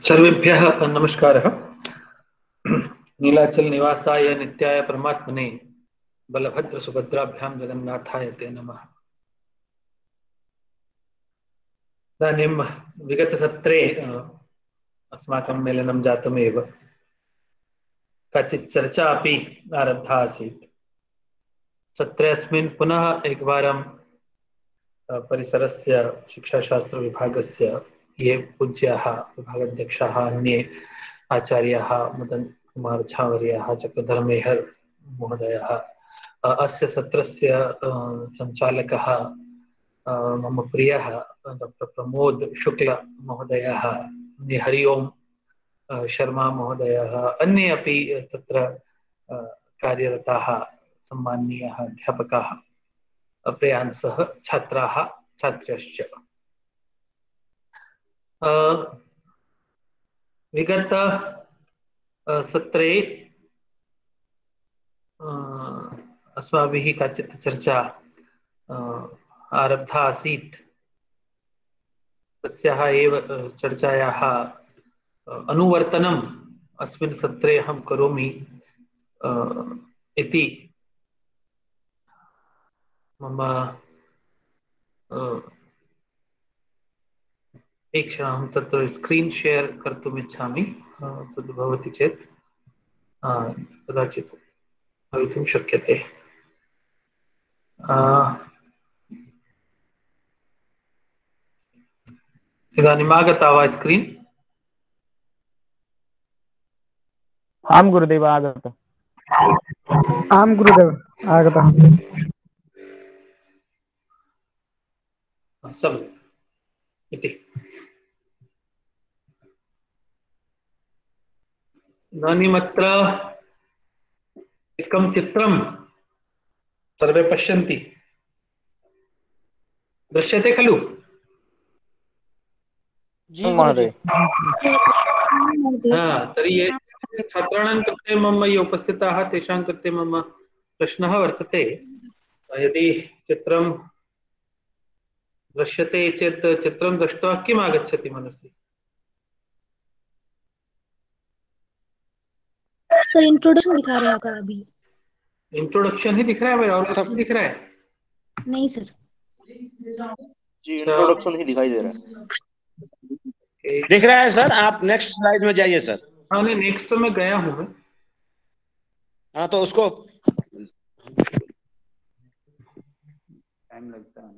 सर्वेभ्यः नमस्कारः। नीलाचल निवासाय नित्याय परमात्मने बलभद्र सुभद्राभ्यां जगन्नाथाय ते नमः। इदानीं विगतसत्रे अस्माकं मेलनं जातमेव, काचित् चर्चा अपि आरब्धा आसीत्। सत्रे अस्मिन् पुनः एकवारं परिसरस्य शिक्षाशास्त्रविभागस्य ये पूज्याः विभागाध्यक्षाः, अन्ये आचार्याः, मदन कुमार झावर्याः, चक्रधरमेहर महोदयः, अस्य सत्रस्य सञ्चालकः मम प्रियः डॉक्टर प्रमोद शुक्ल महोदयः, हरिओम शर्मा महोदयः, अन्ये अपि तत्र कार्यरताः सम्माननीयाः अध्यापकाः, प्रयांसः छात्राः छात्रश्च। विगत सत्रे अस्माभिः काचित् चर्चा आरब्धा आसीत्। तस्याः एव चर्चायाः अनुवर्तनम् अस्मिन् सत्रे अहं करोमि इति मम एकक्षणं तत्र स्क्रीन् शेर् कर्तुम् इच्छामि। तद् भवति चेत् कदाचित् भवितुं शक्यते। इदानीम् आगता वा स्क्रीन्? आम गुरुदेव आगत। आम गुरुदेव आगतः। सम्यक् इति। इदानीमत्र एकं चित्रं सर्वे पश्यन्ति, दृश्यते खलु? जी महोदय। तर्हि ये छात्राणां कृते मम ये उपस्थिताः तेषां कृते मम प्रश्नः वर्तते, यदि चित्रं दृश्यते चेत् चित्रं दृष्ट्वा किम् आगच्छति मनसि? सर इंट्रोडक्शन दिखा रहे हैं आपका अभी। इंट्रोडक्शन ही दिख रहा है मेरा, और कुछ नहीं दिख रहा है? नहीं सर जी इंट्रोडक्शन ही दिखाई दे रहा है। दिख रहा है सर। आप नेक्स्ट स्लाइड में जाइए सर। हाँ नहीं, नेक्स्ट तो मैं गया हूँ मैं। हाँ तो उसको टाइम लगता है,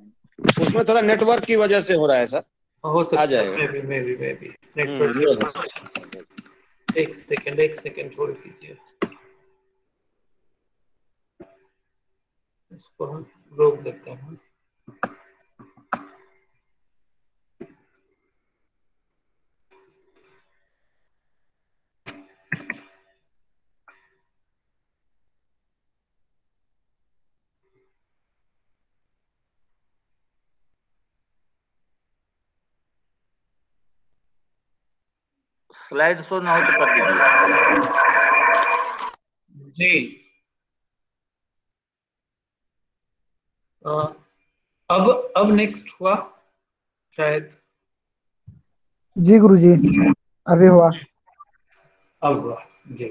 उसमें थोड़ा नेटवर्क की वजह से हो रहा है सर। हो सकता आ है, जाएगा। मैं भी नेटवर्क। एक सेकंड होल्ड कीजिए, इसको हम रोक देते हैं। स्लाइड शो ना हो तो कर दीजिए जी। अब नेक्स्ट हुआ शायद। जी गुरुजी अभी हुआ। अब हुआ जी।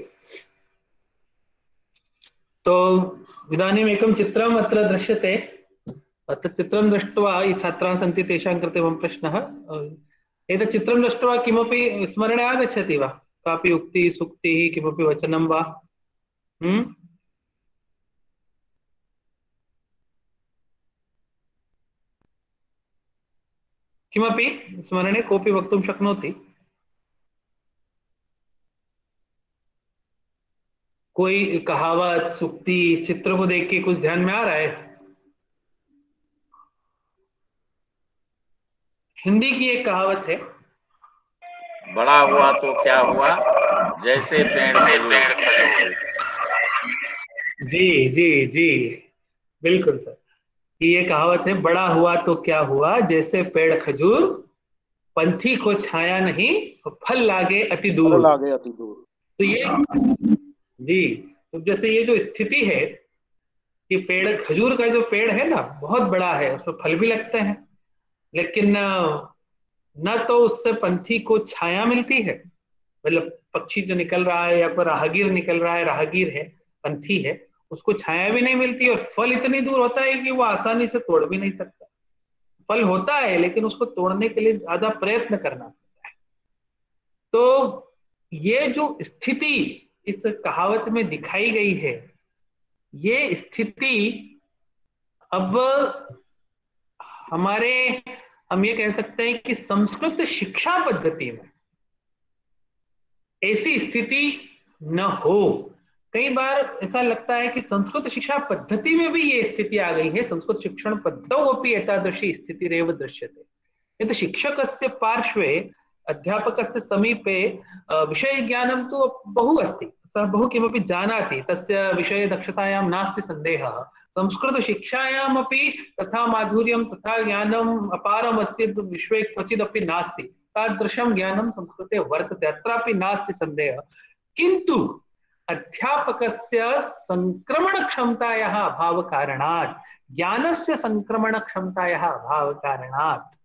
तो इदानीम् एकं चित्रम् अत्र दृश्यते। तत् चित्रं दृष्ट्वा ये छात्राः सन्ति तेषां कृते मम प्रश्नः, एतत् चित्रं दृष्ट्वा किमपि स्मरणे आगच्छति वा? कापि उक्तिः, सूक्तिः, किमपि वचनं वा? किमपि स्मरणे कोऽपि वक्तुं शक्नोति? कोई कहावत, सूक्ति, चित्र को देख के कुछ ध्यान में आ रहा है? हिंदी की एक कहावत है, बड़ा हुआ तो क्या हुआ जैसे पेड़ खजूर। जी जी जी बिल्कुल सर। ये कहावत है, बड़ा हुआ तो क्या हुआ जैसे पेड़ खजूर, पंथी को छाया नहीं फल लागे अति दूर। तो ये जी, तो जैसे ये जो स्थिति है, ये पेड़ खजूर का जो पेड़ है ना, बहुत बड़ा है, उसमें फल भी लगते हैं, लेकिन न तो उससे पंथी को छाया मिलती है, मतलब पक्षी जो निकल रहा है या फिर राहगीर निकल रहा है, राहगीर है, पंथी है, उसको छाया भी नहीं मिलती, और फल इतनी दूर होता है कि वो आसानी से तोड़ भी नहीं सकता। फल होता है लेकिन उसको तोड़ने के लिए ज्यादा प्रयत्न करना पड़ता है। तो ये जो स्थिति इस कहावत में दिखाई गई है, ये स्थिति अब हमारे, हम ये कह सकते हैं कि संस्कृत शिक्षा पद्धति में ऐसी स्थिति न हो। कई बार ऐसा लगता है कि संस्कृत शिक्षा पद्धति में भी ये स्थिति आ गई है, संस्कृत शिक्षण पद्धतौ एतादृशी स्थितिरेव दृश्यते। यत् शिक्षकस्य पार्श्वे अध्यापकस्य समीपे विषय ज्ञानं तु बहु अस्ति, सः बहु किमपि जानाति, तस्य विषये दक्षतायां नास्ति सन्देहः। संस्कृत शिक्षायामपि तथा माधुर्यं तथा ज्ञानम् अपारम् अस्ति विश्वे क्वचिदपि नास्ति, तादृशं ज्ञानं संस्कृते वर्तते, अत्रापि नास्ति सन्देहः। किन्तु अध्यापकस्य संक्रमणक्षमतायाः अभावकारणात्, ज्ञानस्य संक्रमणक्षमतायाः अभावकारणात्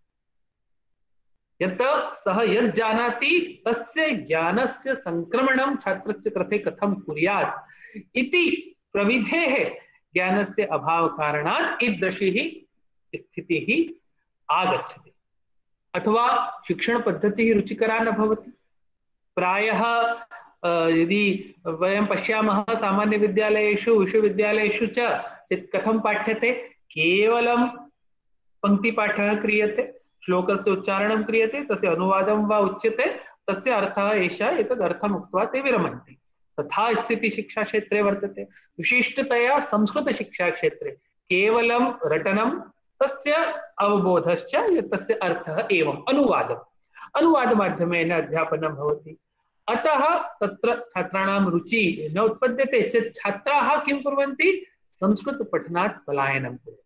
यत् सः यत् जानाति तस्य ज्ञानस्य संक्रमणं छात्रस्य कृते कथं कुर्यात् इति प्रविधेः ज्ञानस्य अभावकारणात् ईदृशी स्थितिः आगच्छति, अथवा शिक्षण पद्धतिः रुचिकरा न भवति। प्रायः यदि वयं पश्यामः सामान्य विद्यालयेषु विश्वविद्यालयेषु च कथं पाठ्यते, केवलं पङ्क्तिपाठः क्रियते, श्लोकस्य उच्चारणं क्रियते, तस्य अनुवादं वा उच्यते, तस्य अर्थः एषः, एतद् अर्थम् उक्त्वा ते विरमन्ति। तथा स्थितिः शिक्षाक्षेत्रे वर्तते। विशिष्टतया संस्कृतशिक्षाक्षेत्रे केवलं रटनं, तस्य अवबोधश्च, तस्य अर्थः एवम् अनुवादमाध्यमेन अध्यापनं भवति। अतः तत्र छात्राणां रुचिः न उत्पद्यते चेत् छात्राः किं कुर्वन्ति, संस्कृतपठनात् पलायनं कुर्वन्ति।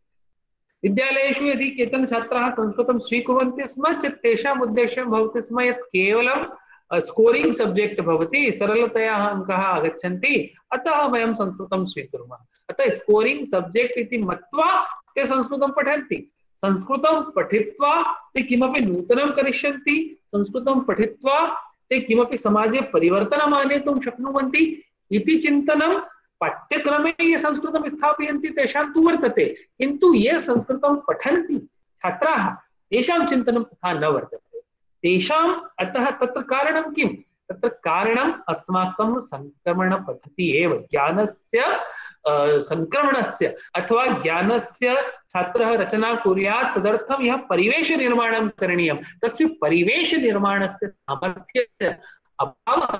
विद्यालयेषु यदि केचन छात्राः संस्कृतं स्वीकुर्वन्ति स्म चेत् तेषाम् उद्देश्यं भवति स्म यत् केवलं स्कोरिंग सब्जेक्ट भवति, सरलतया अंकाः आगच्छन्ति, अतः वयं संस्कृतं स्वीकुर्मः। अतः स्कोरिंग सब्जेक्ट इति मत्वा ते संस्कृतं पठन्ति। संस्कृतं पठित्वा ते किमपि नूतनं करिष्यन्ति, संस्कृतं पठित्वा ते किमपि समाजे परिवर्तनम् आनेतुं शक्नुवन्ति इति चिन्तनं पाठ्यक्रमे ये संस्कृतं स्थापयन्ति तेषां तु वर्तते, किन्तु ये संस्कृतं पठन्ति छात्राः तेषां चिन्तनं तथा न वर्तते तेषाम्। अतः तत्र कारणं किं, तत्र कारणम् अस्माकं संक्रमणपद्धतिः एव, ज्ञानस्य संक्रमणस्य अथवा ज्ञानस्य छात्रः रचना कुर्यात्, तदर्थं यः परिवेशनिर्माणं करणीयं, तस्य परिवेशनिर्माणस्य सामर्थ्यस्य अभावः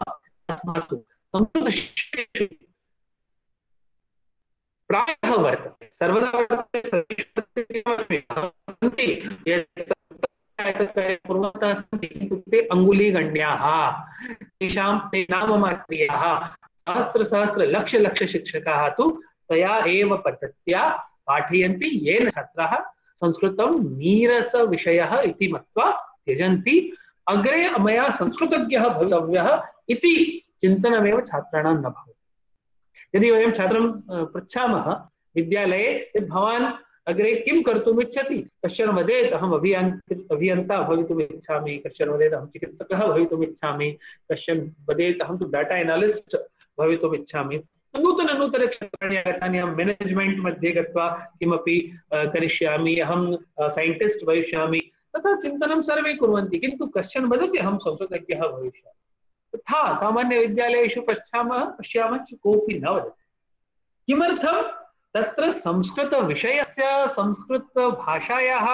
अस्मासु संस्कृतशिक्षकेषु प्रायः वर्तते, सर्वदा वर्तते। कुर्वन्तः सन्ति किन्तु ते अङ्गुलीगण्याः, तेषां ते नाममात्रीयाः, सहस्र लक्ष शिक्षकाः तु तया एव पद्धत्या पाठयन्ति, येन छात्राः संस्कृतं नीरसविषयः इति मत्वा त्यजन्ति। अग्रे मया संस्कृतज्ञः भवितव्यः इति चिन्तनमेव छात्राणां न भवति। यदि वयं छात्रं पृच्छामः विद्यालये यत् भवान् अग्रे किं कर्तुम् इच्छति, कश्चन वदेत् अहम् अभियन्ता भवितुम् इच्छामि, कश्चन वदेत् अहं चिकित्सकः भवितुम् इच्छामि, कश्चन वदेत् अहं तु डाटा एनालिस्ट् भवितुम् इच्छामि। नूतन क्षेत्राणि आगतानि, अहं मैनेज्मेंट् मध्ये गत्वा किमपि करिष्यामि, अहं सैन्टिस्ट् भविष्यामि, तथा चिन्तनं सर्वे कुर्वन्ति, किन्तु कश्चन वदति अहं संस्कृतज्ञः भविष्यामि। तथा सामान्य विद्यालयेषु पश्यामः कोऽपि न वदति। किमर्थं, तत्र संस्कृत विषयस्य, संस्कृत भाषायाः,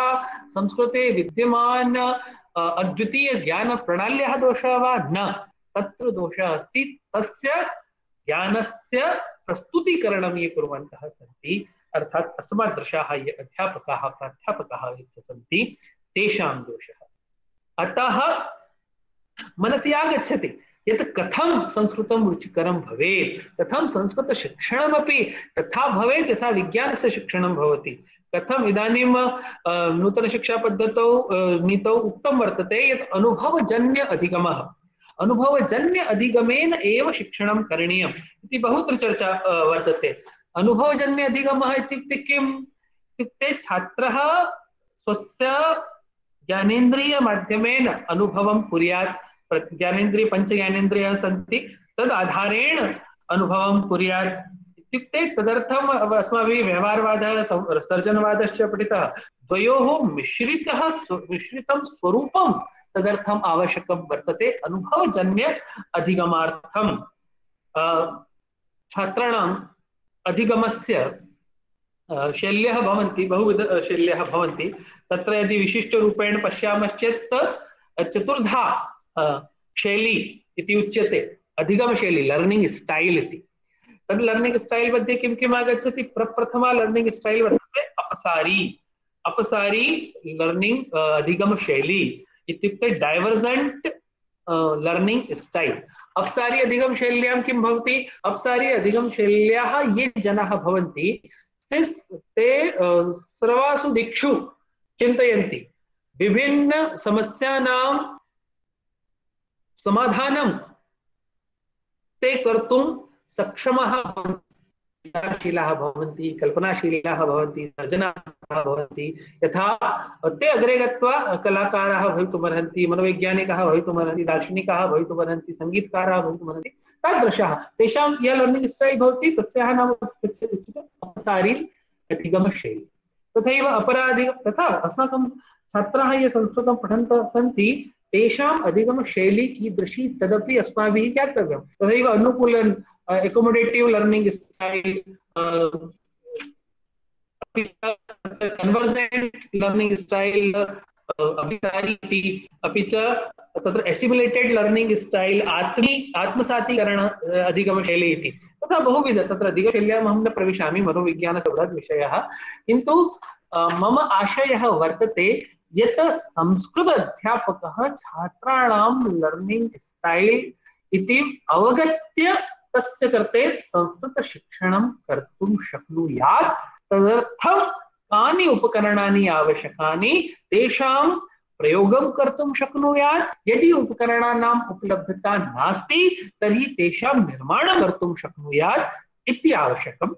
संस्कृते विद्यमान अद्वितीय ज्ञान प्रणाल्याः दोषः वा न, तत्र दोषः अस्ति तस्य ज्ञानस्य प्रस्तुतीकरणं ये कुर्वन्तः सन्ति, अर्थात् अस्मादृशाः ये अध्यापकाः प्राध्यापकाः ये सन्ति तेषां दोषः। अतः मनसि आगच्छति यत् कथं संस्कृतं रुचिकरं भवेत्, कथं संस्कृतशिक्षणमपि तथा भवेत् यथा विज्ञानस्य शिक्षणं भवति। कथम् इदानीं नूतनशिक्षापद्धतौ नीतौ उक्तं वर्तते यत् अनुभवजन्य अधिगमः, अनुभवजन्य अधिगमेन एव शिक्षणं करणीयम् इति बहुत्र चर्चा वर्तते। अनुभवजन्य अधिगमः इत्युक्ते किम् इत्युक्ते छात्रः स्वस्य ज्ञानेन्द्रिय माध्यमेन अनुभवं कुर्यात्। ज्ञानेन्द्रिय पंचज्ञानेन्द्रियाः सन्ति, तद् आधारेण अनुभवं कुर्यात् इत्युक्ते तदर्थम् अस्माभिः व्यवहारवादः सर्जनवादश्च पठितः। द्वयोः मिश्रितं स्वरूपं तदर्थम् आवश्यकं वर्तते अनुभवजन्य अधिगमार्थं। छात्राणाम् अधिगमस्य शैल्यः भवन्ति, बहुविध शैल्यः भवन्ति। तत्र यदि विशिष्टरूपेण पश्यामश्चेत् चतुर्धा शैली इति उच्यते, अधिगमशैली, लर्निंग स्टाइल इति। तद् लर्निंग स्टाइल मध्ये किं किम् आगच्छति? प्रप्रथमा लर्निंग स्टाइल वर्तते अपसारी लर्निंग अधिगमशैली इत्युक्ते डाइवर्जेंट लर्निंग स्टाइल। अपसारी अधिगमशैल्यां किं भवति? अपसारी अधिगमशैल्याः ये जनाः भवन्ति ते सर्वासु दिक्षु चिन्तयन्ति, विभिन्न समस्यानां समाधानं ते कर्तुं सक्षमः शीलाः भवन्ति, कल्पनाशीलाः भवन्ति, सर्जनाः भवन्ति। यथा ते अग्रे गत्वा कलाकाराः भवितुमर्हन्ति, मनोवैज्ञानिकाः भवितुमर्हन्ति, दार्शनिकाः भवितुमर्हन्ति, सङ्गीतकाराः भवितुमर्हन्ति। तादृशः तेषां यः लर्निङ्ग् स्टैल् भवति तस्याः नाम उच्यते अपसारी अधिगमशैली। तथैव तथा अस्माकं छात्राः ये संस्कृतं पठन्तः सन्ति तेषाम् अधिगमशैली कीदृशी तदपि अस्माभिः ज्ञातव्यं। तथैव अनुकूलन accommodative learning style, convergent learning style, अभिसारी अपि च तत्र assimilated learning style, आत्मसातीकरण अधिगमशैली इति तथा बहुविध। तत्र अधिगमशैल्यां अहं न प्रविशामि, मनोविज्ञानसौहृद विषयः। किन्तु मम आशयः वर्तते यत् संस्कृत अध्यापकः छात्राणां लर्निंग स्टाइल इति अवगत्य तस्य कृते संस्कृत शिक्षणं कर्तुं शक्नुयात्। तदर्थं कानि उपकरणानि आवश्यकानि तेषां प्रयोगं कर्तुं शक्नुयात्। यदि उपकरणानाम् उपलब्धता नास्ति तर्हि तेषां निर्माणं कर्तुं शक्नुयात् इति आवश्यकं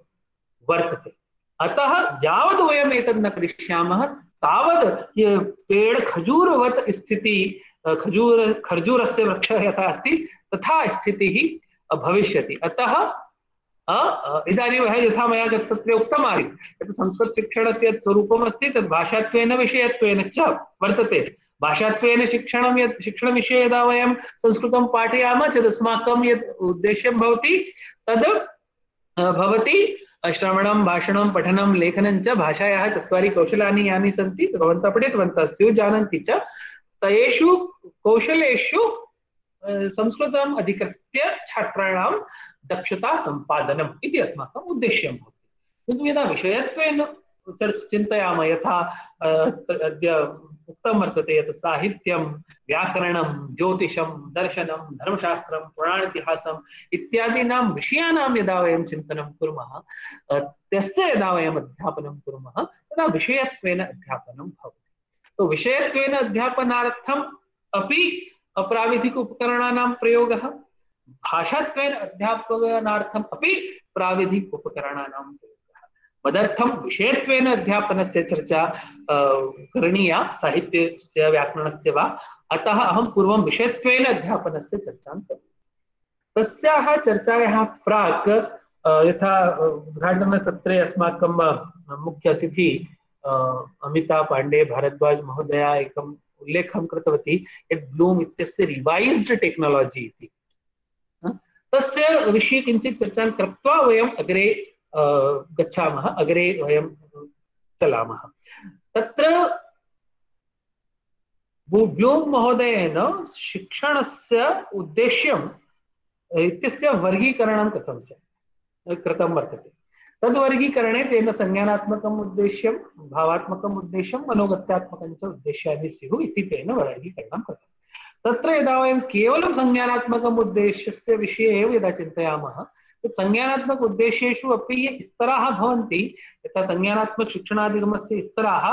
वर्तते। अतः यावद् वयम् एतद् न करिष्यामः तावद् पेड़ खजूरवत् स्थिति, खर्जूरस्य वृक्षः यथा अस्ति तथा स्थितिः भविष्यति। अतः इदानीं यथा मया गतसत्रे उक्तमासीत् यत् संस्कृतशिक्षणस्य यत् स्वरूपम् अस्ति तद् भाषात्वेन विषयत्वेन च वर्तते। भाषात्वेन शिक्षणविषये यदा वयं संस्कृतं पाठयामः चेत् अस्माकं यत् उद्देश्यं भवति तद् भवति श्रवणं, भाषणं, पठनं, लेखनं च। भाषायाः चत्वारि कौशलानि यानि सन्ति भवन्तः पठितवन्तः स्युः, जानन्ति च। तेषु कौशलेषु संस्कृतम् अधिकृत्य छात्राणां दक्षता सम्पादनम् इति अस्माकम् उद्देश्यं भवति। किन्तु यदा विषयत्वेन चिन्तयामः यथा अद्य उक्तं वर्तते यत् साहित्यं, व्याकरणं, ज्योतिषं, दर्शनं, धर्मशास्त्रं, पुराणेतिहासम् इत्यादीनां विषयाणां यदा वयं चिन्तनं कुर्मः, तस्य यदा वयम् अध्यापनं कुर्मः तदा विषयत्वेन अध्यापनं भवति। तो विषयत्वेन अध्यापनार्थम् अपि प्राविधिक उपकरणानां प्रयोगः, भाषात्वेन अध्यापनार्थम् अपि प्राविधिक उपकरणानां प्रयोगः। मदर्थं विषयत्वेन अध्यापनस्य चर्चा करणीया, साहित्यस्य, व्याकरणस्य वा। अतः अहं पूर्वं विषयत्वेन अध्यापनस्य चर्चां करोमि। तस्याः चर्चायाः प्राक् यथा उद्घाटनसत्रे अस्माकं मुख्य अतिथि अमिता पांडे भारद्वाज महोदया एकम् उल्लेखं कृतवती यत् ब्लूम इत्यस्य रिवाइज्ड टेक्नोलॉजी इति। तस्य विषये किञ्चित् चर्चां कृत्वा वयम् अग्रे गच्छामः, अग्रे वयं चलामः। तत्र ब्लूम महोदयेन शिक्षणस्य उद्देश्यम् इत्यस्य वर्गीकरणं कृतं वर्तते। तद्वर्गीकरणे तेन संज्ञानात्मकम् उद्देश्यं, भावात्मकम् उद्देश्यं, मनोगत्यात्मकं च उद्देश्यानि स्युः इति तेन वर्गीकरणं कृतं। तत्र यदा वयं केवलं संज्ञानात्मकम् उद्देश्यस्य विषये एव यदा चिन्तयामः तत् संज्ञानात्मक उद्देश्येषु अपि ये स्तराः भवन्ति, यथा संज्ञानात्मक शिक्षणाधिगमस्य स्तराः,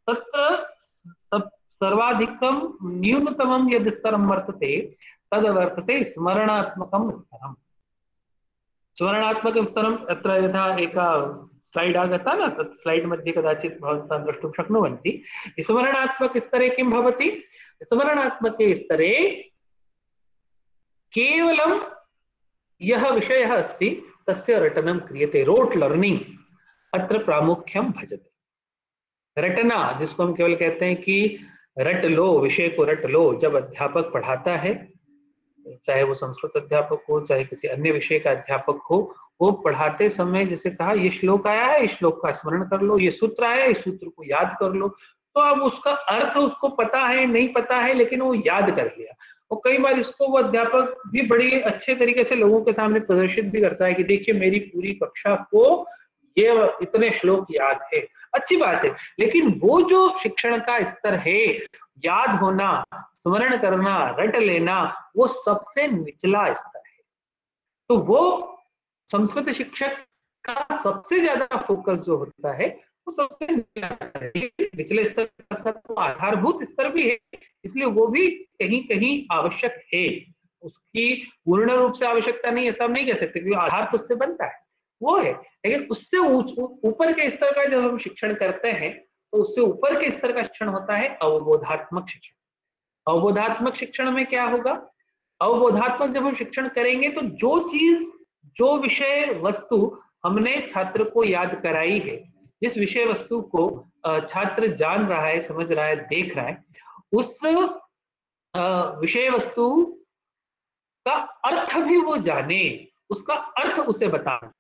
तत्र सर्वाधिकं न्यूनतमं यद् स्तरं वर्तते तद् वर्तते स्मरणात्मकं स्तरम्। स्मरणात्मकं स्तरम् अत्र यथा एका स्लाइड् आगता न तत् स्लाइड् मध्ये कदाचित् भवन्तः द्रष्टुं शक्नुवन्ति। स्मरणात्मकस्तरे किं भवति? स्मरणात्मके स्तरे केवलं यः विषयः अस्ति तस्य रटनं क्रियते, रोट लर्निंग अत्र प्रामुख्यम भजते। रटना जिसको हम केवल कहते हैं कि रट लो, विषय को रट लो। जब अध्यापक पढ़ाता है, चाहे वो संस्कृत अध्यापक हो चाहे किसी अन्य विषय का अध्यापक हो, वो पढ़ाते समय जैसे कहा ये श्लोक आया है, इस श्लोक का स्मरण कर लो, ये सूत्र आया है, इस सूत्र को याद कर लो। तो अब उसका अर्थ उसको पता है नहीं पता है, लेकिन वो याद कर लिया। और कई बार इसको वो अध्यापक भी बड़ी अच्छे तरीके से लोगों के सामने प्रदर्शित भी करता है कि देखिए मेरी पूरी कक्षा को ये इतने श्लोक याद है। अच्छी बात है, लेकिन वो जो शिक्षण का स्तर है, याद होना, स्मरण करना, रट लेना, वो सबसे निचला स्तर है। तो वो संस्कृत शिक्षक का सबसे ज्यादा फोकस जो होता है वो सबसे निचले स्तर का सब आधारभूत स्तर भी है, इसलिए वो भी कहीं कहीं आवश्यक है। उसकी पूर्ण रूप से आवश्यकता नहीं, ऐसा नहीं कह सकते, क्योंकि आधार तो उससे बनता है, वो है। लेकिन उससे ऊपर के स्तर का जब हम शिक्षण करते हैं तो उससे ऊपर के स्तर का शिक्षण होता है अवबोधात्मक शिक्षण। अवबोधात्मक शिक्षण में क्या होगा? अवबोधात्मक जब हम शिक्षण करेंगे तो जो चीज, जो विषय वस्तु हमने छात्र को याद कराई है, जिस विषय वस्तु को छात्र जान रहा है, समझ रहा है, देख रहा है, उस विषय वस्तु का अर्थ भी वो जाने, उसका अर्थ उसे बताना।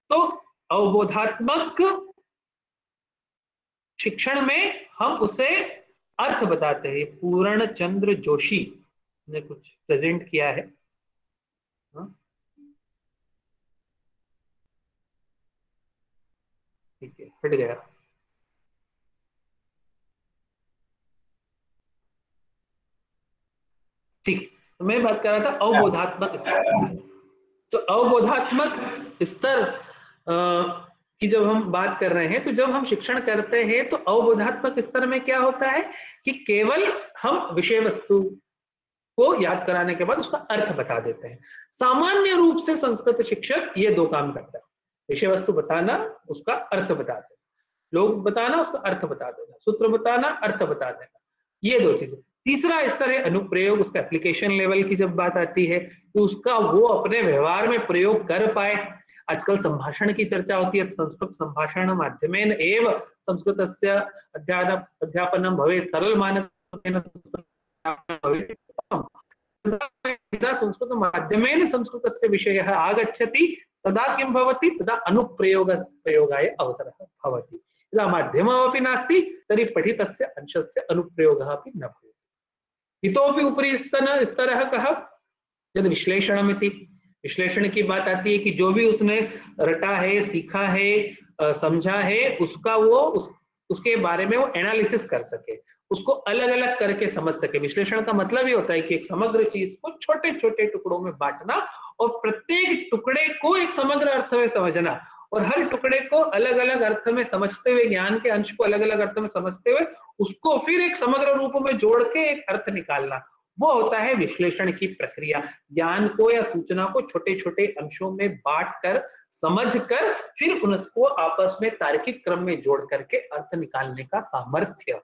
तो अवबोधात्मक शिक्षण में हम उसे अर्थ बताते हैं। पूर्ण चंद्र जोशी ने कुछ प्रेजेंट किया है। ठीक है, हट गया। ठीक, तो मैं बात कर रहा था अवबोधात्मक स्तर। तो अवबोधात्मक स्तर की जब हम बात कर रहे हैं, तो जब हम शिक्षण करते हैं तो अवबोधात्मक स्तर में क्या होता है कि केवल हम विषय वस्तु को याद कराने के बाद उसका अर्थ बता देते हैं। सामान्य रूप से संस्कृत शिक्षक ये दो काम करता है, विषय वस्तु बताना, उसका अर्थ बता देना, लोग बताना, उसका अर्थ बता देना, सूत्र बताना, अर्थ बता देना, ये दो चीजें। तीसरा स्तर है अनुप्रयोग, उसका एप्लीकेशन लेवल की जब बात आती है तो उसका वो अपने व्यवहार में प्रयोग कर पाए। आजकल संभाषण की चर्चा होती है, संस्कृत संभाषण माध्यमेन एव संस्कृतस्य अध्यापनं भवेत्, सरल मानकेन भवेत्। यदा संस्कृत माध्यमेन संस्कृतस्य विषयः आगच्छति तदा किं भवति, तदा अनुप्रयोगाय अवसरः भवति। यदा माध्यममपि नास्ति तर्हि पठितस्य अंशस्य अनुप्रयोगः अपि न भवति। इतोपि उपरि स्तरः कः? यद् विश्लेषणमिति, विश्लेषण की बात आती है कि जो भी उसने रटा है, सीखा है, समझा है, उसका वो उसके बारे में वो एनालिसिस कर सके, उसको अलग अलग करके समझ सके। विश्लेषण का मतलब ये होता है कि एक समग्र चीज को छोटे छोटे टुकड़ों में बांटना और प्रत्येक टुकड़े को एक समग्र अर्थ में समझना, और हर टुकड़े को अलग अलग अर्थ में समझते हुए, ज्ञान के अंश को अलग अलग अर्थ में समझते हुए उसको फिर एक समग्र रूप में जोड़ के एक अर्थ निकालना, वो होता है विश्लेषण की प्रक्रिया। ज्ञान को या सूचना को छोटे छोटे अंशों में बांट कर, समझ कर, फिर उसको आपस में तार्किक क्रम में जोड़ करके अर्थ निकालने का सामर्थ्य,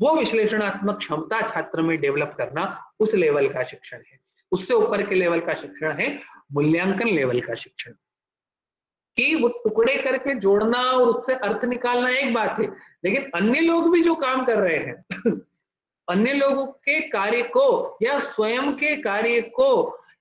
वो विश्लेषणात्मक क्षमता छात्र में डेवलप करना, उस लेवल का शिक्षण है। उससे ऊपर के लेवल का शिक्षण है मूल्यांकन लेवल का शिक्षण, कि वो टुकड़े करके जोड़ना और उससे अर्थ निकालना एक बात है, लेकिन अन्य लोग भी जो काम कर रहे हैं अन्य लोगों के कार्य को या स्वयं के कार्य को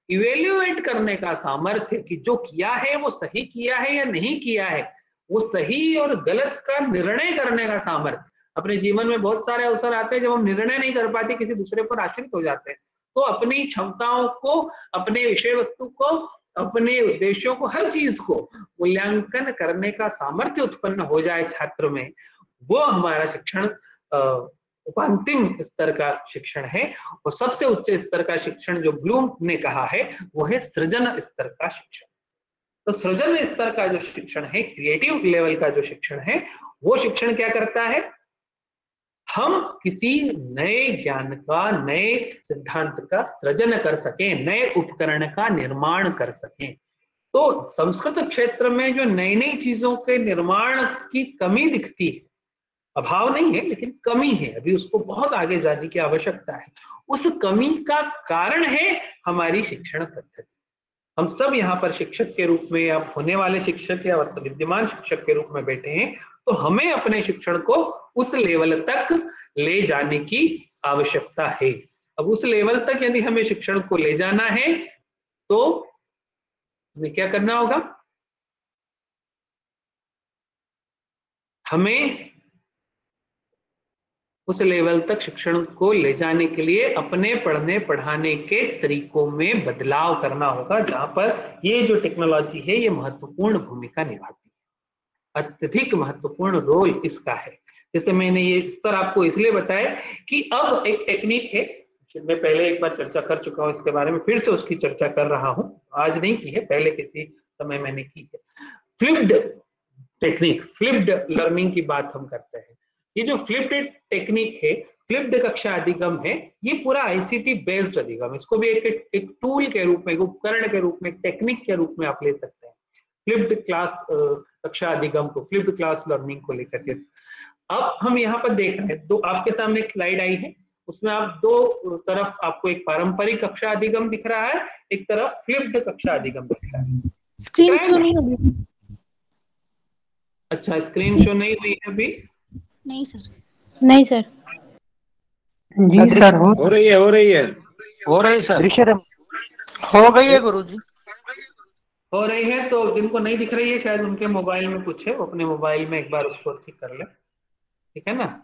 इवेल्युएट करने का सामर्थ्य, कि जो किया है वो सही किया है या नहीं किया है, वो सही और गलत का निर्णय करने का सामर्थ्य। अपने जीवन में बहुत सारे अवसर आते हैं जब हम निर्णय नहीं कर पाते, किसी दूसरे पर आश्रित हो जाते हैं, तो अपनी क्षमताओं को, अपने विषय वस्तु को, अपने उद्देश्यों को, हर चीज को मूल्यांकन करने का सामर्थ्य उत्पन्न हो जाए छात्र में, वो हमारा शिक्षण उपांतिम स्तर का शिक्षण है। और सबसे उच्च स्तर का शिक्षण जो ब्लूम ने कहा है वो है सृजन स्तर का शिक्षण। तो सृजन स्तर का जो शिक्षण है, क्रिएटिव लेवल का जो शिक्षण है, वो शिक्षण क्या करता है? हम किसी नए ज्ञान का, नए सिद्धांत का सृजन कर सकें, नए उपकरण का निर्माण कर सकें। तो संस्कृत क्षेत्र में जो नई नई चीजों के निर्माण की कमी दिखती है, अभाव नहीं है लेकिन कमी है, अभी उसको बहुत आगे जाने की आवश्यकता है। उस कमी का कारण है हमारी शिक्षण पद्धति। हम सब यहाँ पर शिक्षक के रूप में या होने वाले शिक्षक या विद्यमान शिक्षक के रूप में बैठे हैं, तो हमें अपने शिक्षण को उस लेवल तक ले जाने की आवश्यकता है। अब उस लेवल तक यदि हमें शिक्षण को ले जाना है तो हमें क्या करना होगा? हमें उस लेवल तक शिक्षण को ले जाने के लिए अपने पढ़ने पढ़ाने के तरीकों में बदलाव करना होगा, जहां पर ये जो टेक्नोलॉजी है ये महत्वपूर्ण भूमिका निभाती है, अत्यधिक महत्वपूर्ण रोल इसका है। जैसे मैंने ये स्तर आपको इसलिए बताया कि अब एक टेक्निक है, मैं पहले एक बार चर्चा कर चुका हूं इसके बारे में, फिर से उसकी चर्चा कर रहा हूं, आज नहीं की है, पहले किसी समय मैंने की है। फ्लिप्ड टेक्निक, फ्लिप्ड लर्निंग की बात हम करते हैं। ये जो फ्लिप्ड टेक्निक है, फ्लिप्ड कक्षा अधिगम है, ये पूरा आईसीटी बेस्ड अधिगम, इसको भी एक टूल के रूप में, एक उपकरण के रूप में, एक टेक्निक के रूप में आप ले सकते हैं। फ्लिप्ड क्लास कक्षा अधिगम को, फ्लिप्ड क्लास लर्निंग को लेकर के अब हम यहाँ पर देख रहे हैं, दो आपके सामने एक स्लाइड आई है, उसमें आप दो तरफ आपको एक पारंपरिक कक्षा अधिगम दिख रहा है, एक तरफ फ्लिप्ड कक्षा अधिगम दिख रहा है। स्क्रीन शो नहीं होगी। अच्छा, स्क्रीन शो नहीं हुई है अभी? नहीं सर। नहीं सर। जी सर, हो रही है, हो रही है, हो रही है सर, हो गई है गुरुजी। हो रही है, तो जिनको नहीं दिख रही है शायद उनके मोबाइल में कुछ है, वो अपने मोबाइल में एक बार उसको ठीक कर ले, ठीक है ना?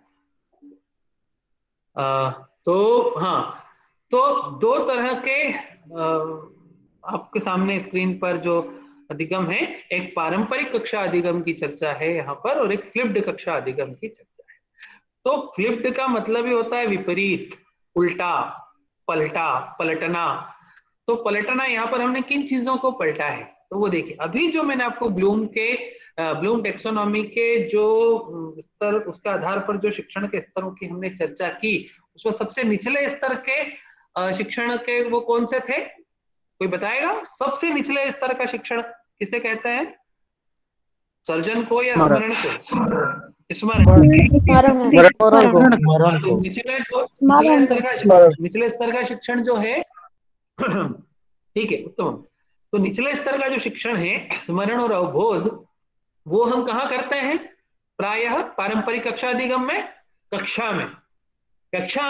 तो हाँ, तो दो तरह के आपके सामने स्क्रीन पर जो अधिगम है, एक पारंपरिक कक्षा अधिगम की चर्चा है यहाँ पर, और एक फ्लिप्ड कक्षा अधिगम की चर्चा है। तो फ्लिप्ड का मतलब ही होता है विपरीत, उल्टा, पलटा, पलटना। तो पलटना, यहाँ पर हमने किन चीजों को पलटा है? तो वो देखिए, अभी जो मैंने आपको ब्लूम टेक्सोनॉमी के जो स्तर, उसके आधार पर जो शिक्षण के स्तरों की हमने चर्चा की, उसमें सबसे निचले स्तर के शिक्षण के वो कौन से थे? कोई बताएगा? सबसे निचले स्तर का शिक्षण किसे कहते हैं? सर्जन को या स्मरण को? निचले स्तर का शिक्षण जो है ठीक है, उत्तम। तो निचले स्तर का जो शिक्षण है, स्मरण और अवबोध, वो हम कहाँ करते हैं? प्रायः पारंपरिक कक्षा अधिगम में, कक्षा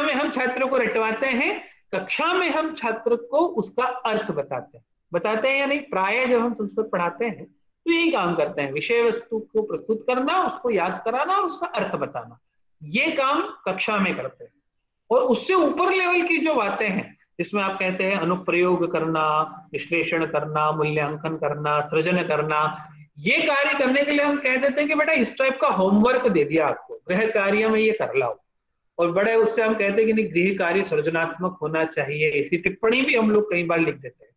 में हम छात्रों को रटवाते हैं, कक्षा में हम छात्र को उसका अर्थ बताते हैं या नहीं? प्रायः जब हम संस्कृत पढ़ाते हैं तो यही काम करते हैं, विषय वस्तु को प्रस्तुत करना, उसको याद कराना और उसका अर्थ बताना, ये काम कक्षा में करते हैं। और उससे ऊपर लेवल की जो बातें हैं, जिसमें आप कहते हैं अनुप्रयोग करना, विश्लेषण करना, मूल्यांकन करना, सृजन करना, ये कार्य करने के लिए हम कह देते हैं कि बेटा इस टाइप का होमवर्क दे दिया आपको, गृह कार्य में ये कर लाओ। और बड़े उससे हम कहते हैं कि नहीं, गृह कार्य सृजनात्मक होना चाहिए, ऐसी टिप्पणी भी हम लोग कई बार लिख देते हैं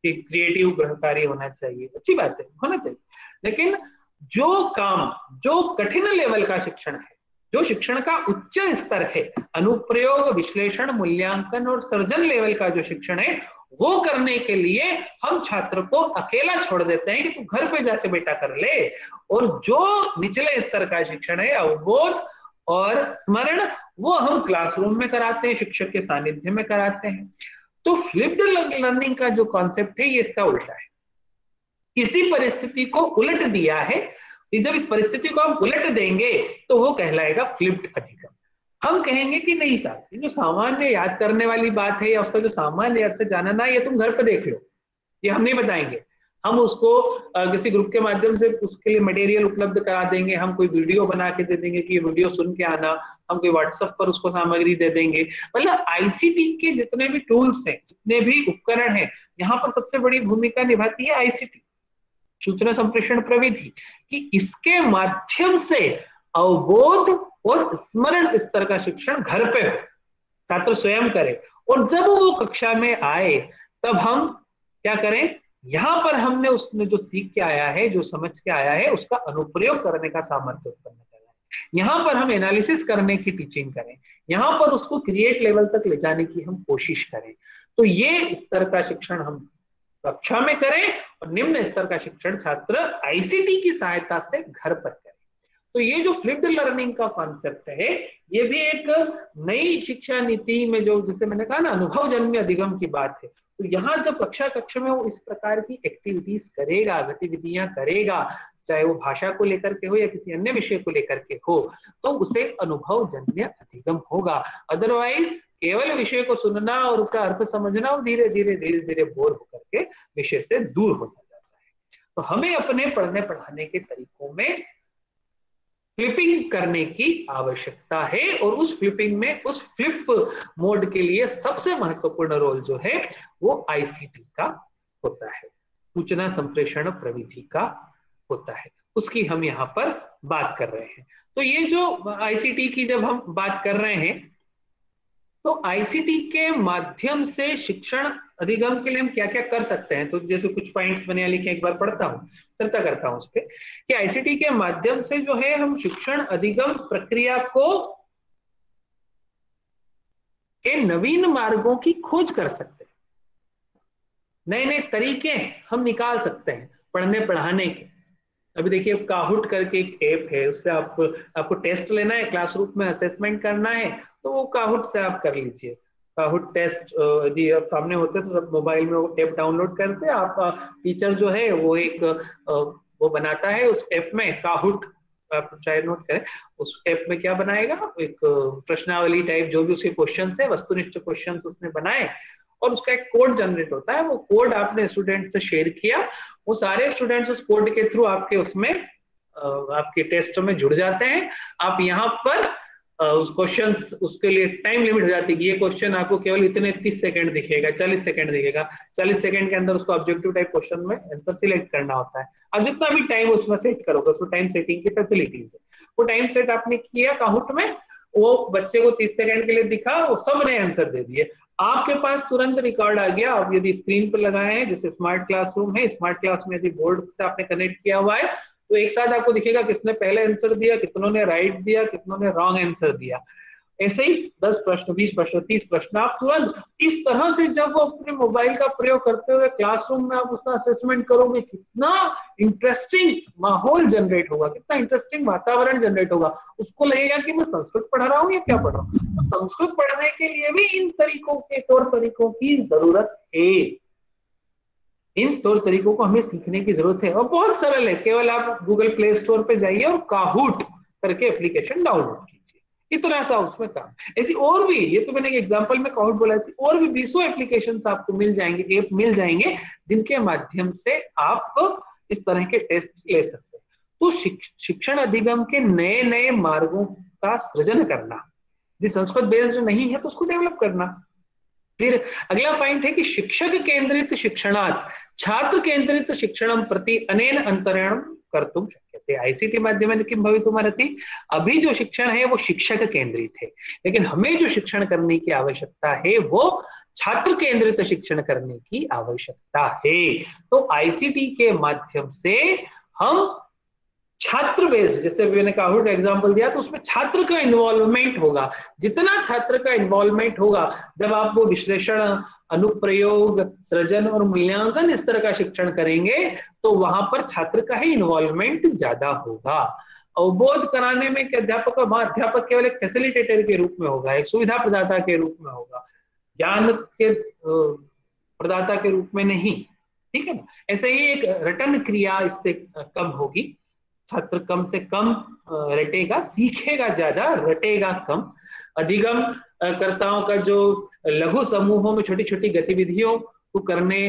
कि क्रिएटिव गृह कार्य होना चाहिए। अच्छी बात है, होना चाहिए, लेकिन जो काम, जो कठिन लेवल का शिक्षण है, जो शिक्षण का उच्च स्तर है, अनुप्रयोग, विश्लेषण, मूल्यांकन और सर्जन लेवल का जो शिक्षण है, वो करने के लिए हम छात्र को अकेला छोड़ देते हैं कि तू घर पे जाके बेटा कर ले। और जो निचले स्तर का शिक्षण है, अवबोध और स्मरण, वो हम क्लासरूम में कराते हैं, शिक्षक के सानिध्य में कराते हैं। तो फ्लिप्ड लर्निंग का जो कॉन्सेप्ट है, ये इसका उल्टा है। किसी परिस्थिति को उलट दिया है, जब इस परिस्थिति को हम उलट देंगे तो वो कहलाएगा फ्लिप्ड अधिगम। हम कहेंगे कि नहीं साहब, ये जो सामान्य याद करने वाली बात है या उसका जो सामान्य अर्थ जानना, ये तुम घर पे देख लो, ये हम नहीं बताएंगे। हम उसको किसी ग्रुप के माध्यम से उसके लिए मटेरियल उपलब्ध करा देंगे, हम कोई वीडियो बना के दे देंगे कि ये वीडियो सुन के आना, हम कोई व्हाट्सएप पर उसको सामग्री दे देंगे। मतलब आईसीटी के जितने भी टूल्स हैं, जितने भी उपकरण हैं, यहाँ पर सबसे बड़ी भूमिका निभाती है आईसीटी, सूचना संप्रेषण प्रविधि, कि इसके माध्यम से अवबोध और स्मरण स्तर का शिक्षण घर पे हो, छात्र स्वयं करे। और जब वो कक्षा में आए तब हम क्या करें? यहाँ पर हमने उसने जो सीख के आया है, जो समझ के आया है, उसका अनुप्रयोग करने का सामर्थ्य उत्पन्न करें। यहाँ पर हम एनालिसिस करने की टीचिंग करें, यहाँ पर उसको क्रिएट लेवल तक ले जाने की हम कोशिश करें। तो ये स्तर का शिक्षण हम कक्षा में करें और निम्न स्तर का शिक्षण छात्र आईसीटी की सहायता से घर पर करें। तो ये जो फ्लिप्ड लर्निंग का कॉन्सेप्ट है, ये भी एक नई शिक्षा नीति में जो, जैसे मैंने कहा ना, अनुभवजन्य अधिगम की बात है। तो यहाँ जब कक्षा में वो इस प्रकार की एक्टिविटीज करेगा, गतिविधियां करेगा, चाहे वो भाषा को लेकर के हो या किसी अन्य विषय को लेकर के हो, तो उसे अनुभवजन्य अधिगम होगा। अदरवाइज केवल विषय को सुनना और उसका अर्थ समझना, और धीरे धीरे बोर होकर के विषय से दूर होता जाता है। तो हमें अपने पढ़ने पढ़ाने के तरीकों में फ्लिपिंग करने की आवश्यकता है, और उस फ्लिपिंग में, उस फ्लिप मोड के लिए सबसे महत्वपूर्ण रोल जो है वो आईसीटी का होता है, सूचना संप्रेषण प्रविधि का होता है। उसकी हम यहाँ पर बात कर रहे हैं। तो ये जो आईसीटी की जब हम बात कर रहे हैं, तो आईसीटी के माध्यम से शिक्षण अधिगम के लिए हम क्या क्या कर सकते हैं, तो जैसे कुछ पॉइंट्स मैंने लिखे, एक बार पढ़ता हूँ, चर्चा करता हूँ उस पर, कि आईसीटी के माध्यम से जो है हम शिक्षण अधिगम प्रक्रिया को के नवीन मार्गों की खोज कर सकते हैं, नए नए तरीके हम निकाल सकते हैं पढ़ने पढ़ाने के। अभी देखिए, काहुट करके एक ऐप है, उससे आपको टेस्ट लेना है, क्लासरूम में असेसमेंट करना है, तो वो काहुट से आप कर लीजिए। काहुट टेस्ट यदि आप सामने होते तो सब मोबाइल में वो ऐप डाउनलोड करते, आपका टीचर जो है वो एक वो बनाता है उस ऐप में, काहुट आप चाहे नोट करें, उस ऐप में क्या बनाएगा, एक प्रश्नावली टाइप, जो भी उसके क्वेश्चन है, वस्तुनिष्ठ क्वेश्चन उसने बनाए, और उसका एक कोड जनरेट होता है। वो कोड आपने स्टूडेंट से शेयर किया, वो सारे स्टूडेंट्स उस कोड के थ्रू आपके उसमें आपके टेस्ट में जुड़ जाते हैं। आप यहाँ पर उस क्वेश्चन, उसके लिए टाइम लिमिट हो जाती है कि ये क्वेश्चन आपको केवल इतने 30 सेकंड दिखेगा, 40 सेकंड दिखेगा, 40 सेकंड के अंदर उसको ऑब्जेक्टिव टाइप क्वेश्चन में आंसर सिलेक्ट करना होता है। अब जितना भी टाइम उसमें सेट करोगे, उसमें टाइम सेटिंग की फैसिलिटीज है, वो टाइम सेट आपने किया काहुट में, वो बच्चे को 30 सेकंड के लिए दिखा, वो सब ने आंसर दे दिए, आपके पास तुरंत रिकॉर्ड आ गया। आप यदि स्क्रीन पर लगाए हैं, जैसे स्मार्ट क्लासरूम है, स्मार्ट क्लास में यदि बोर्ड से आपने कनेक्ट किया हुआ है, तो एक साथ आपको दिखेगा किसने पहले आंसर दिया, कितनों ने राइट दिया, कितनों ने रॉन्ग आंसर दिया। ऐसे ही 10 प्रश्न, 20 प्रश्न, 30 प्रश्न, आप तुरंत इस तरह से जब अपने मोबाइल का प्रयोग करते हुए क्लासरूम में आप उसका असेसमेंट करोगे, कितना इंटरेस्टिंग माहौल जनरेट होगा, कितना इंटरेस्टिंग वातावरण जनरेट होगा। उसको लगेगा कि मैं संस्कृत पढ़ रहा हूँ या क्या पढ़ रहा हूँ। तो संस्कृत पढ़ने के लिए भी इन तरीकों के तौर तरीकों की जरूरत है, इन तौर तरीकों को हमें सीखने की जरूरत है, और बहुत सरल है। केवल आप गूगल प्ले स्टोर पे जाइए और काहुट करके एप्लीकेशन डाउनलोड कीजिए, इतना सा उसमें काम। ऐसी और भी, ये तो मैंने एक एग्जांपल में काहुट बोला, ऐसी और भी 20 एप्लीकेशंस आपको मिल जाएंगे, ऐप मिल जाएंगे, जिनके माध्यम से आप इस तरह के टेस्ट ले सकते हैं। तो शिक्षण अधिगम के नए नए मार्गों का सृजन करना, यदि संस्कृत बेस्ड नहीं है तो उसको डेवलप करना। फिर अगला पॉइंट है कि शिक्षक केंद्रित शिक्षणात् छात्र केंद्रित शिक्षणं प्रति अनेन अंतरेण कर्तुं शक्यते। आईसीटी माध्यमेन किं भवितुमर्हति। अभी जो शिक्षण है वो शिक्षक केंद्रित है, लेकिन हमें जो शिक्षण करने की आवश्यकता है वो छात्र केंद्रित शिक्षण करने की आवश्यकता है। तो आईसीटी के माध्यम से हम छात्र बेस्ड, जैसे मैंने काहुट एग्जांपल दिया, तो उसमें छात्र का इन्वॉल्वमेंट होगा। जितना छात्र का इन्वॉल्वमेंट होगा, जब आप वो विश्लेषण, अनुप्रयोग, सृजन और मूल्यांकन इस तरह का शिक्षण करेंगे, तो वहां पर छात्र का ही इन्वॉल्वमेंट ज्यादा होगा। अवबोध कराने में अध्यापक केवल एक फैसिलिटेटर के रूप में होगा, एक सुविधा प्रदाता के रूप में होगा, ज्ञान के प्रदाता के रूप में नहीं, ठीक है ना। ऐसे ही एक रटन क्रिया इससे कम होगी, छात्र कम से कम रटेगा, सीखेगा ज्यादा, रटेगा कम। अधिगम कर्ताओं का जो लघु समूहों में छोटी छोटी गतिविधियों को करने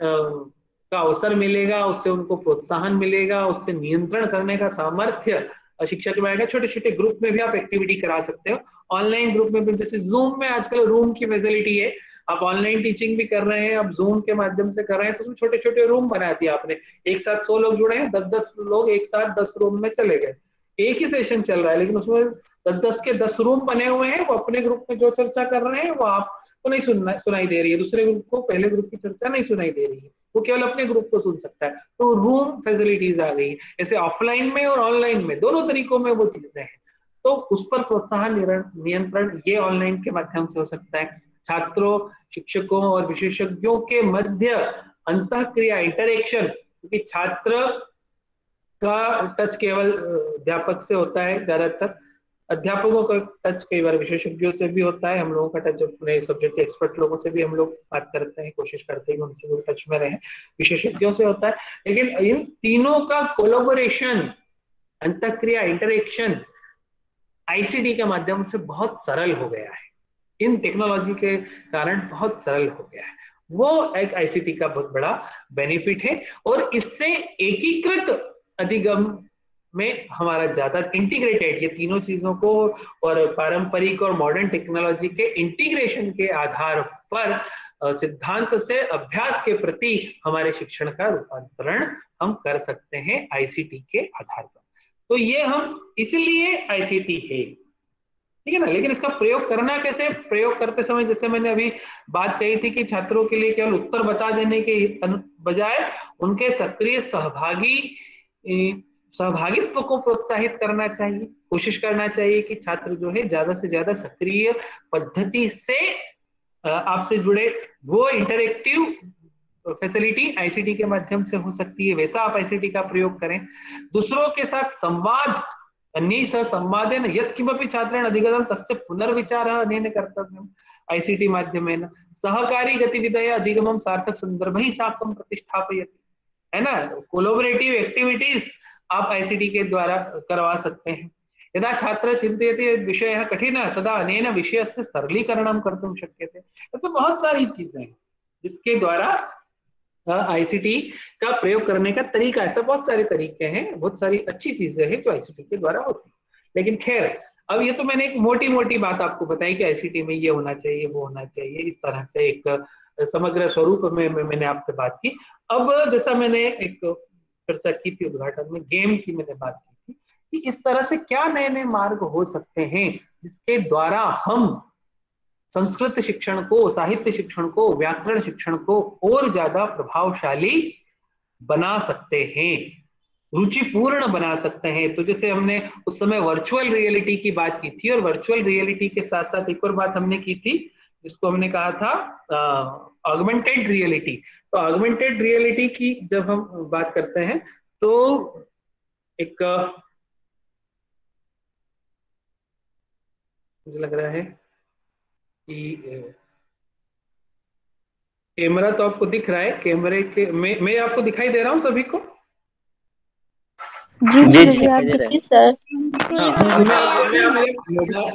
का अवसर मिलेगा, उससे उनको प्रोत्साहन मिलेगा, उससे नियंत्रण करने का सामर्थ्य शिक्षक में आएगा। छोटे छोटे ग्रुप में भी आप एक्टिविटी करा सकते हो, ऑनलाइन ग्रुप में भी, जैसे जूम में आजकल रूम की फैसिलिटी है, आप ऑनलाइन टीचिंग भी कर रहे हैं, आप जूम के माध्यम से कर रहे हैं, तो उसमें छोटे छोटे रूम बना दिए आपने, एक साथ 100 लोग जुड़े हैं, 10-10 लोग एक साथ 10 रूम में चले गए, एक ही सेशन चल रहा है, लेकिन उसमें 10-10 के 10 रूम बने हुए हैं। वो अपने ग्रुप में जो चर्चा कर रहे हैं वो आपको नहीं सुनाई दे रही है, दूसरे ग्रुप को पहले ग्रुप की चर्चा नहीं सुनाई दे रही है, वो केवल अपने ग्रुप को सुन सकता है। तो रूम फैसिलिटीज आ गई। ऐसे ऑफलाइन में और ऑनलाइन में, दोनों तरीकों में वो चीजें हैं। तो उस पर प्रोत्साहन, नियंत्रण ये ऑनलाइन के माध्यम से हो सकता है। छात्रों, शिक्षकों और विशेषज्ञों के मध्य अंतःक्रिया इंटरेक्शन, क्योंकि छात्र का टच केवल अध्यापक से होता है ज्यादातर, अध्यापकों का टच कई बार विशेषज्ञों से भी होता है, हम लोगों का टच अपने सब्जेक्ट के एक्सपर्ट लोगों से भी हम लोग बात करते हैं, कोशिश करते हैं कि उनसे भी टच में रहें, विशेषज्ञों से होता है। लेकिन इन तीनों का कोलैबोरेशन, अंतःक्रिया इंटरेक्शन आईसीटी के माध्यम से बहुत सरल हो गया है, इन टेक्नोलॉजी के कारण बहुत सरल हो गया है। वो एक आईसीटी का बहुत बड़ा बेनिफिट है, और इससे एकीकृत अधिगम में हमारा ज्यादा इंटीग्रेटेड, ये तीनों चीजों को और पारंपरिक और मॉडर्न टेक्नोलॉजी के इंटीग्रेशन के आधार पर सिद्धांत से अभ्यास के प्रति हमारे शिक्षण का रूपांतरण हम कर सकते हैं आईसीटी के आधार पर। तो ये हम इसलिए आईसीटी है, ठीक है ना। लेकिन इसका प्रयोग करना कैसे, प्रयोग करते समय जैसे मैंने अभी बात कही थी कि छात्रों के लिए केवल उत्तर बता देने के बजाय उनके सक्रिय सहभागित्व को प्रोत्साहित करना चाहिए, कोशिश करना चाहिए कि छात्र जो है ज्यादा से ज्यादा सक्रिय पद्धति से आपसे जुड़े। वो इंटरेक्टिव फैसिलिटी आईसीटी के माध्यम से हो सकती है, वैसा आप आईसीटी का प्रयोग करें। दूसरों के साथ संवाद, अन्यैः सह संवादेन यत्किमपि छात्रेण अधिगतं तस्य पुनर्विचारः अनेन कर्तव्यम् आईसीटी माध्यमेन। सहकारी गतिविधया अधिगमं सार्थक संदर्भैः साकं प्रतिष्ठापयति, है ना। कोलैबोरेटिव एक्टिविटीज आप आईसीटी के द्वारा करवा सकते हैं। यदा छात्र चिन्तयति विषयः कठिनः तदा अनेन विषयस्य सरलीकरणं कर्तुं शक्यते। ऐसे बहुत सारी चीजें हैं जिसके द्वारा आईसीटी का प्रयोग करने का तरीका, ऐसा बहुत सारे तरीके हैं, बहुत सारी अच्छी चीजें हैं जो आईसीटी के द्वारा होती है। लेकिन खैर, अब ये तो मैंने एक मोटी मोटी बात आपको बताई कि आईसीटी में ये होना चाहिए, वो होना चाहिए, इस तरह से एक समग्र स्वरूप में मैंने आपसे बात की। अब जैसा मैंने एक चर्चा की थी उद्घाटन में, गेम की मैंने बात की थी कि इस तरह से क्या नए नए मार्ग हो सकते हैं जिसके द्वारा हम संस्कृत शिक्षण को, साहित्य शिक्षण को, व्याकरण शिक्षण को और ज्यादा प्रभावशाली बना सकते हैं, रुचिपूर्ण बना सकते हैं। तो जैसे हमने उस समय वर्चुअल रियलिटी की बात की थी, और वर्चुअल रियलिटी के साथ साथ एक और बात हमने की थी जिसको हमने कहा था ऑगमेंटेड रियलिटी। तो ऑगमेंटेड रियलिटी की जब हम बात करते हैं तो एक मुझे लग रहा है कि कैमरा तो आपको दिख रहा है, कैमरे के मैं आपको दिखाई दे रहा हूँ सभी को? जी सर।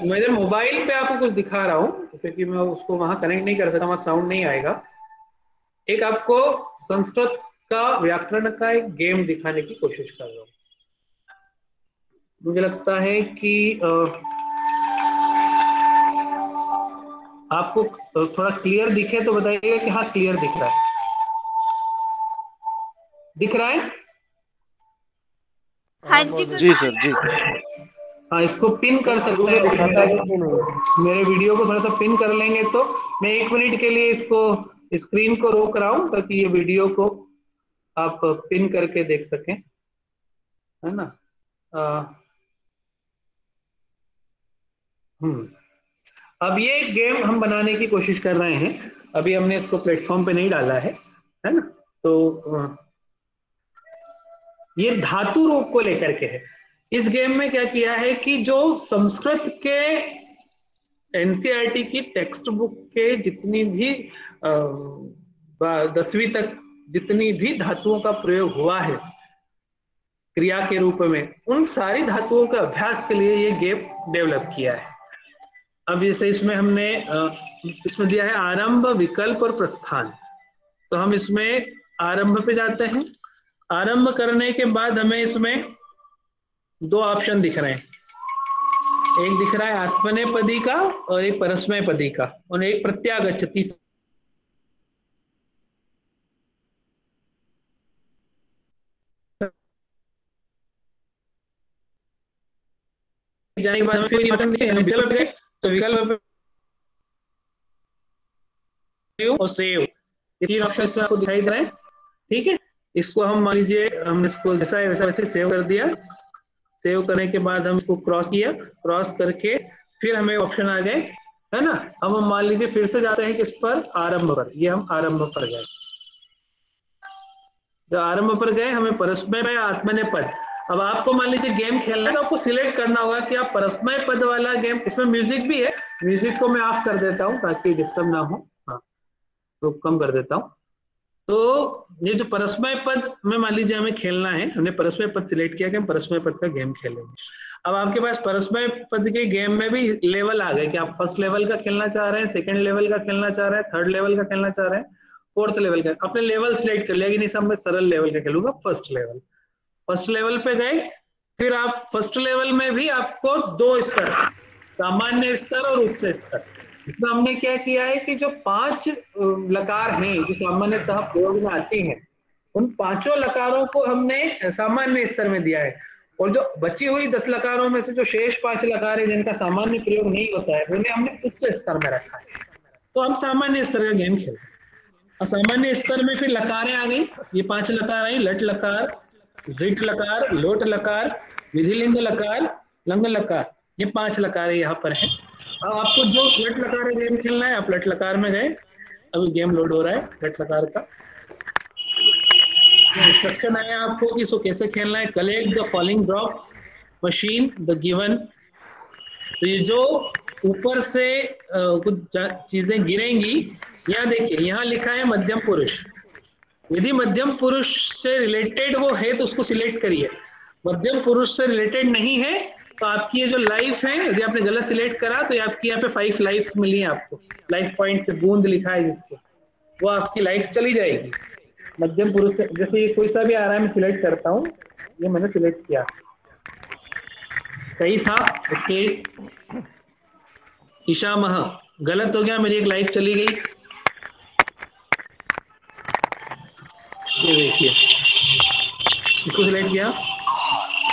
मेरे मोबाइल पे आपको कुछ दिखा रहा हूँ क्योंकि मैं उसको वहां कनेक्ट नहीं कर सकता, वहां साउंड नहीं आएगा। एक आपको संस्कृत का व्याकरण का एक गेम दिखाने की कोशिश कर रहा हूँ। मुझे लगता है कि आपको थोड़ा क्लियर दिखे तो बताइएगा कि हाँ क्लियर दिख रहा है। दिख रहा है? हाँ जी सर जी। हाँ, इसको पिन कर सकते हैं। मेरे वीडियो को थोड़ा सा पिन कर लेंगे तो मैं 1 मिनट के लिए इसको स्क्रीन को रोक रहा हूँ ताकि ये वीडियो को आप पिन करके देख सकें, है ना। अब ये गेम हम बनाने की कोशिश कर रहे हैं, अभी हमने इसको प्लेटफॉर्म पे नहीं डाला है ना। तो ये धातु रूप को लेकर के है। इस गेम में क्या किया है कि जो संस्कृत के एनसीईआरटी की टेक्स्ट बुक के जितनी भी 10वीं तक जितनी भी धातुओं का प्रयोग हुआ है क्रिया के रूप में, उन सारी धातुओं का अभ्यास के लिए ये गेम डेवलप किया है। अब जैसे इसमें हमने इसमें दिया है आरंभ, विकल्प और प्रस्थान। तो हम इसमें आरंभ पे जाते हैं। आरंभ करने के बाद हमें इसमें 2 ऑप्शन दिख रहे हैं, एक दिख रहा है आत्मनेपदी का और एक परस्मैपदी का, और एक प्रत्यागच्छति जाने के बाद हमें फिर बटन दिखे विकल्प है, तो विकल्प और सेव, ये 3 ऑप्शन आपको दिखाई दे रहे हैं। ठीक है, इसको हम मान लीजिए हमने इसको जैसा है वैसा वैसे सेव कर दिया। सेव करने के बाद हम इसको क्रॉस किया, क्रॉस करके फिर हमें ऑप्शन आ गए, है ना। अब हम मान लीजिए फिर से जाते हैं किस पर, आरंभ पर। ये हम आरंभ पर गए। जो आरंभ पर गए हमें परस्मय आत्मनेय पद। अब आपको मान लीजिए गेम खेलना है तो आपको सिलेक्ट करना होगा कि आप परस्मय पद वाला गेम, इसमें म्यूजिक भी है, म्यूजिक को मैं ऑफ कर देता हूँ ताकि डिस्टर्ब ना हो, हाँ तो कम कर देता हूँ। तो ये जो परस्मय पद में मान लीजिए हमें खेलना है, हमने परस्मय पद सिलेक्ट किया कि हम परस्मय पद का गेम खेलेंगे। अब आपके पास परस्मय पद के गेम में भी लेवल आ गए कि आप फर्स्ट लेवल का खेलना चाह रहे हैं, सेकंड लेवल का खेलना चाह रहे हैं, थर्ड लेवल का खेलना चाह रहे हैं, फोर्थ लेवल का। अपने लेवल सिलेक्ट कर लिया कि नहीं सब मैं सरल लेवल का खेलूंगा, फर्स्ट लेवल। फर्स्ट लेवल पे गए, फिर आप फर्स्ट लेवल में भी आपको 2 स्तर, सामान्य स्तर और उच्च स्तर। इसमें हमने क्या किया है कि जो 5 लकार हैं जो सामान्यतः प्रयोग में आती हैं, उन 5 लकारों को हमने सामान्य स्तर में दिया है, और जो बची हुई 10 लकारों में से जो शेष 5 लकार है जिनका सामान्य प्रयोग नहीं होता है, उन्हें हमने उच्च स्तर में रखा है। तो हम सामान्य स्तर का गेम खेलते हैं। और सामान्य स्तर में फिर लकारें आ गई, ये 5 लकार आई, लट लकार, ऋट लकार, लोट लकार, विधिलिंग लकार, लंग लकार, ये 5 लकार यहाँ पर है। अब आपको जो लट लकार गेम खेलना है, आप लट लकार में गए, अभी गेम लोड हो रहा है लट लकार का। इंस्ट्रक्शन आया आपको कि इसको कैसे खेलना है। Collect the following drops, machine the given. तो ये जो ऊपर से कुछ चीजें गिरेंगी, यहाँ देखिए यहाँ लिखा है मध्यम पुरुष। यदि मध्यम पुरुष से रिलेटेड वो है तो उसको सिलेक्ट करिए, मध्यम पुरुष से रिलेटेड नहीं है तो आपकी ये जो लाइफ है, यदि आपने गलत सिलेक्ट करा तो आपकी यहाँ पे 5 लाइफ्स मिली है आपको, लाइफ पॉइंट से बूंद लिखा है जिसको, वो आपकी लाइफ चली जाएगी मध्यम पुरुष से। जैसे ये कोई सा भी आ रहा है, मैं सिलेक्ट करता हूँ, ये मैंने सिलेक्ट किया, सही था, ओके। ईशामह गलत हो गया, मेरी एक लाइफ चली गई। ये देखिए इसको सिलेक्ट किया,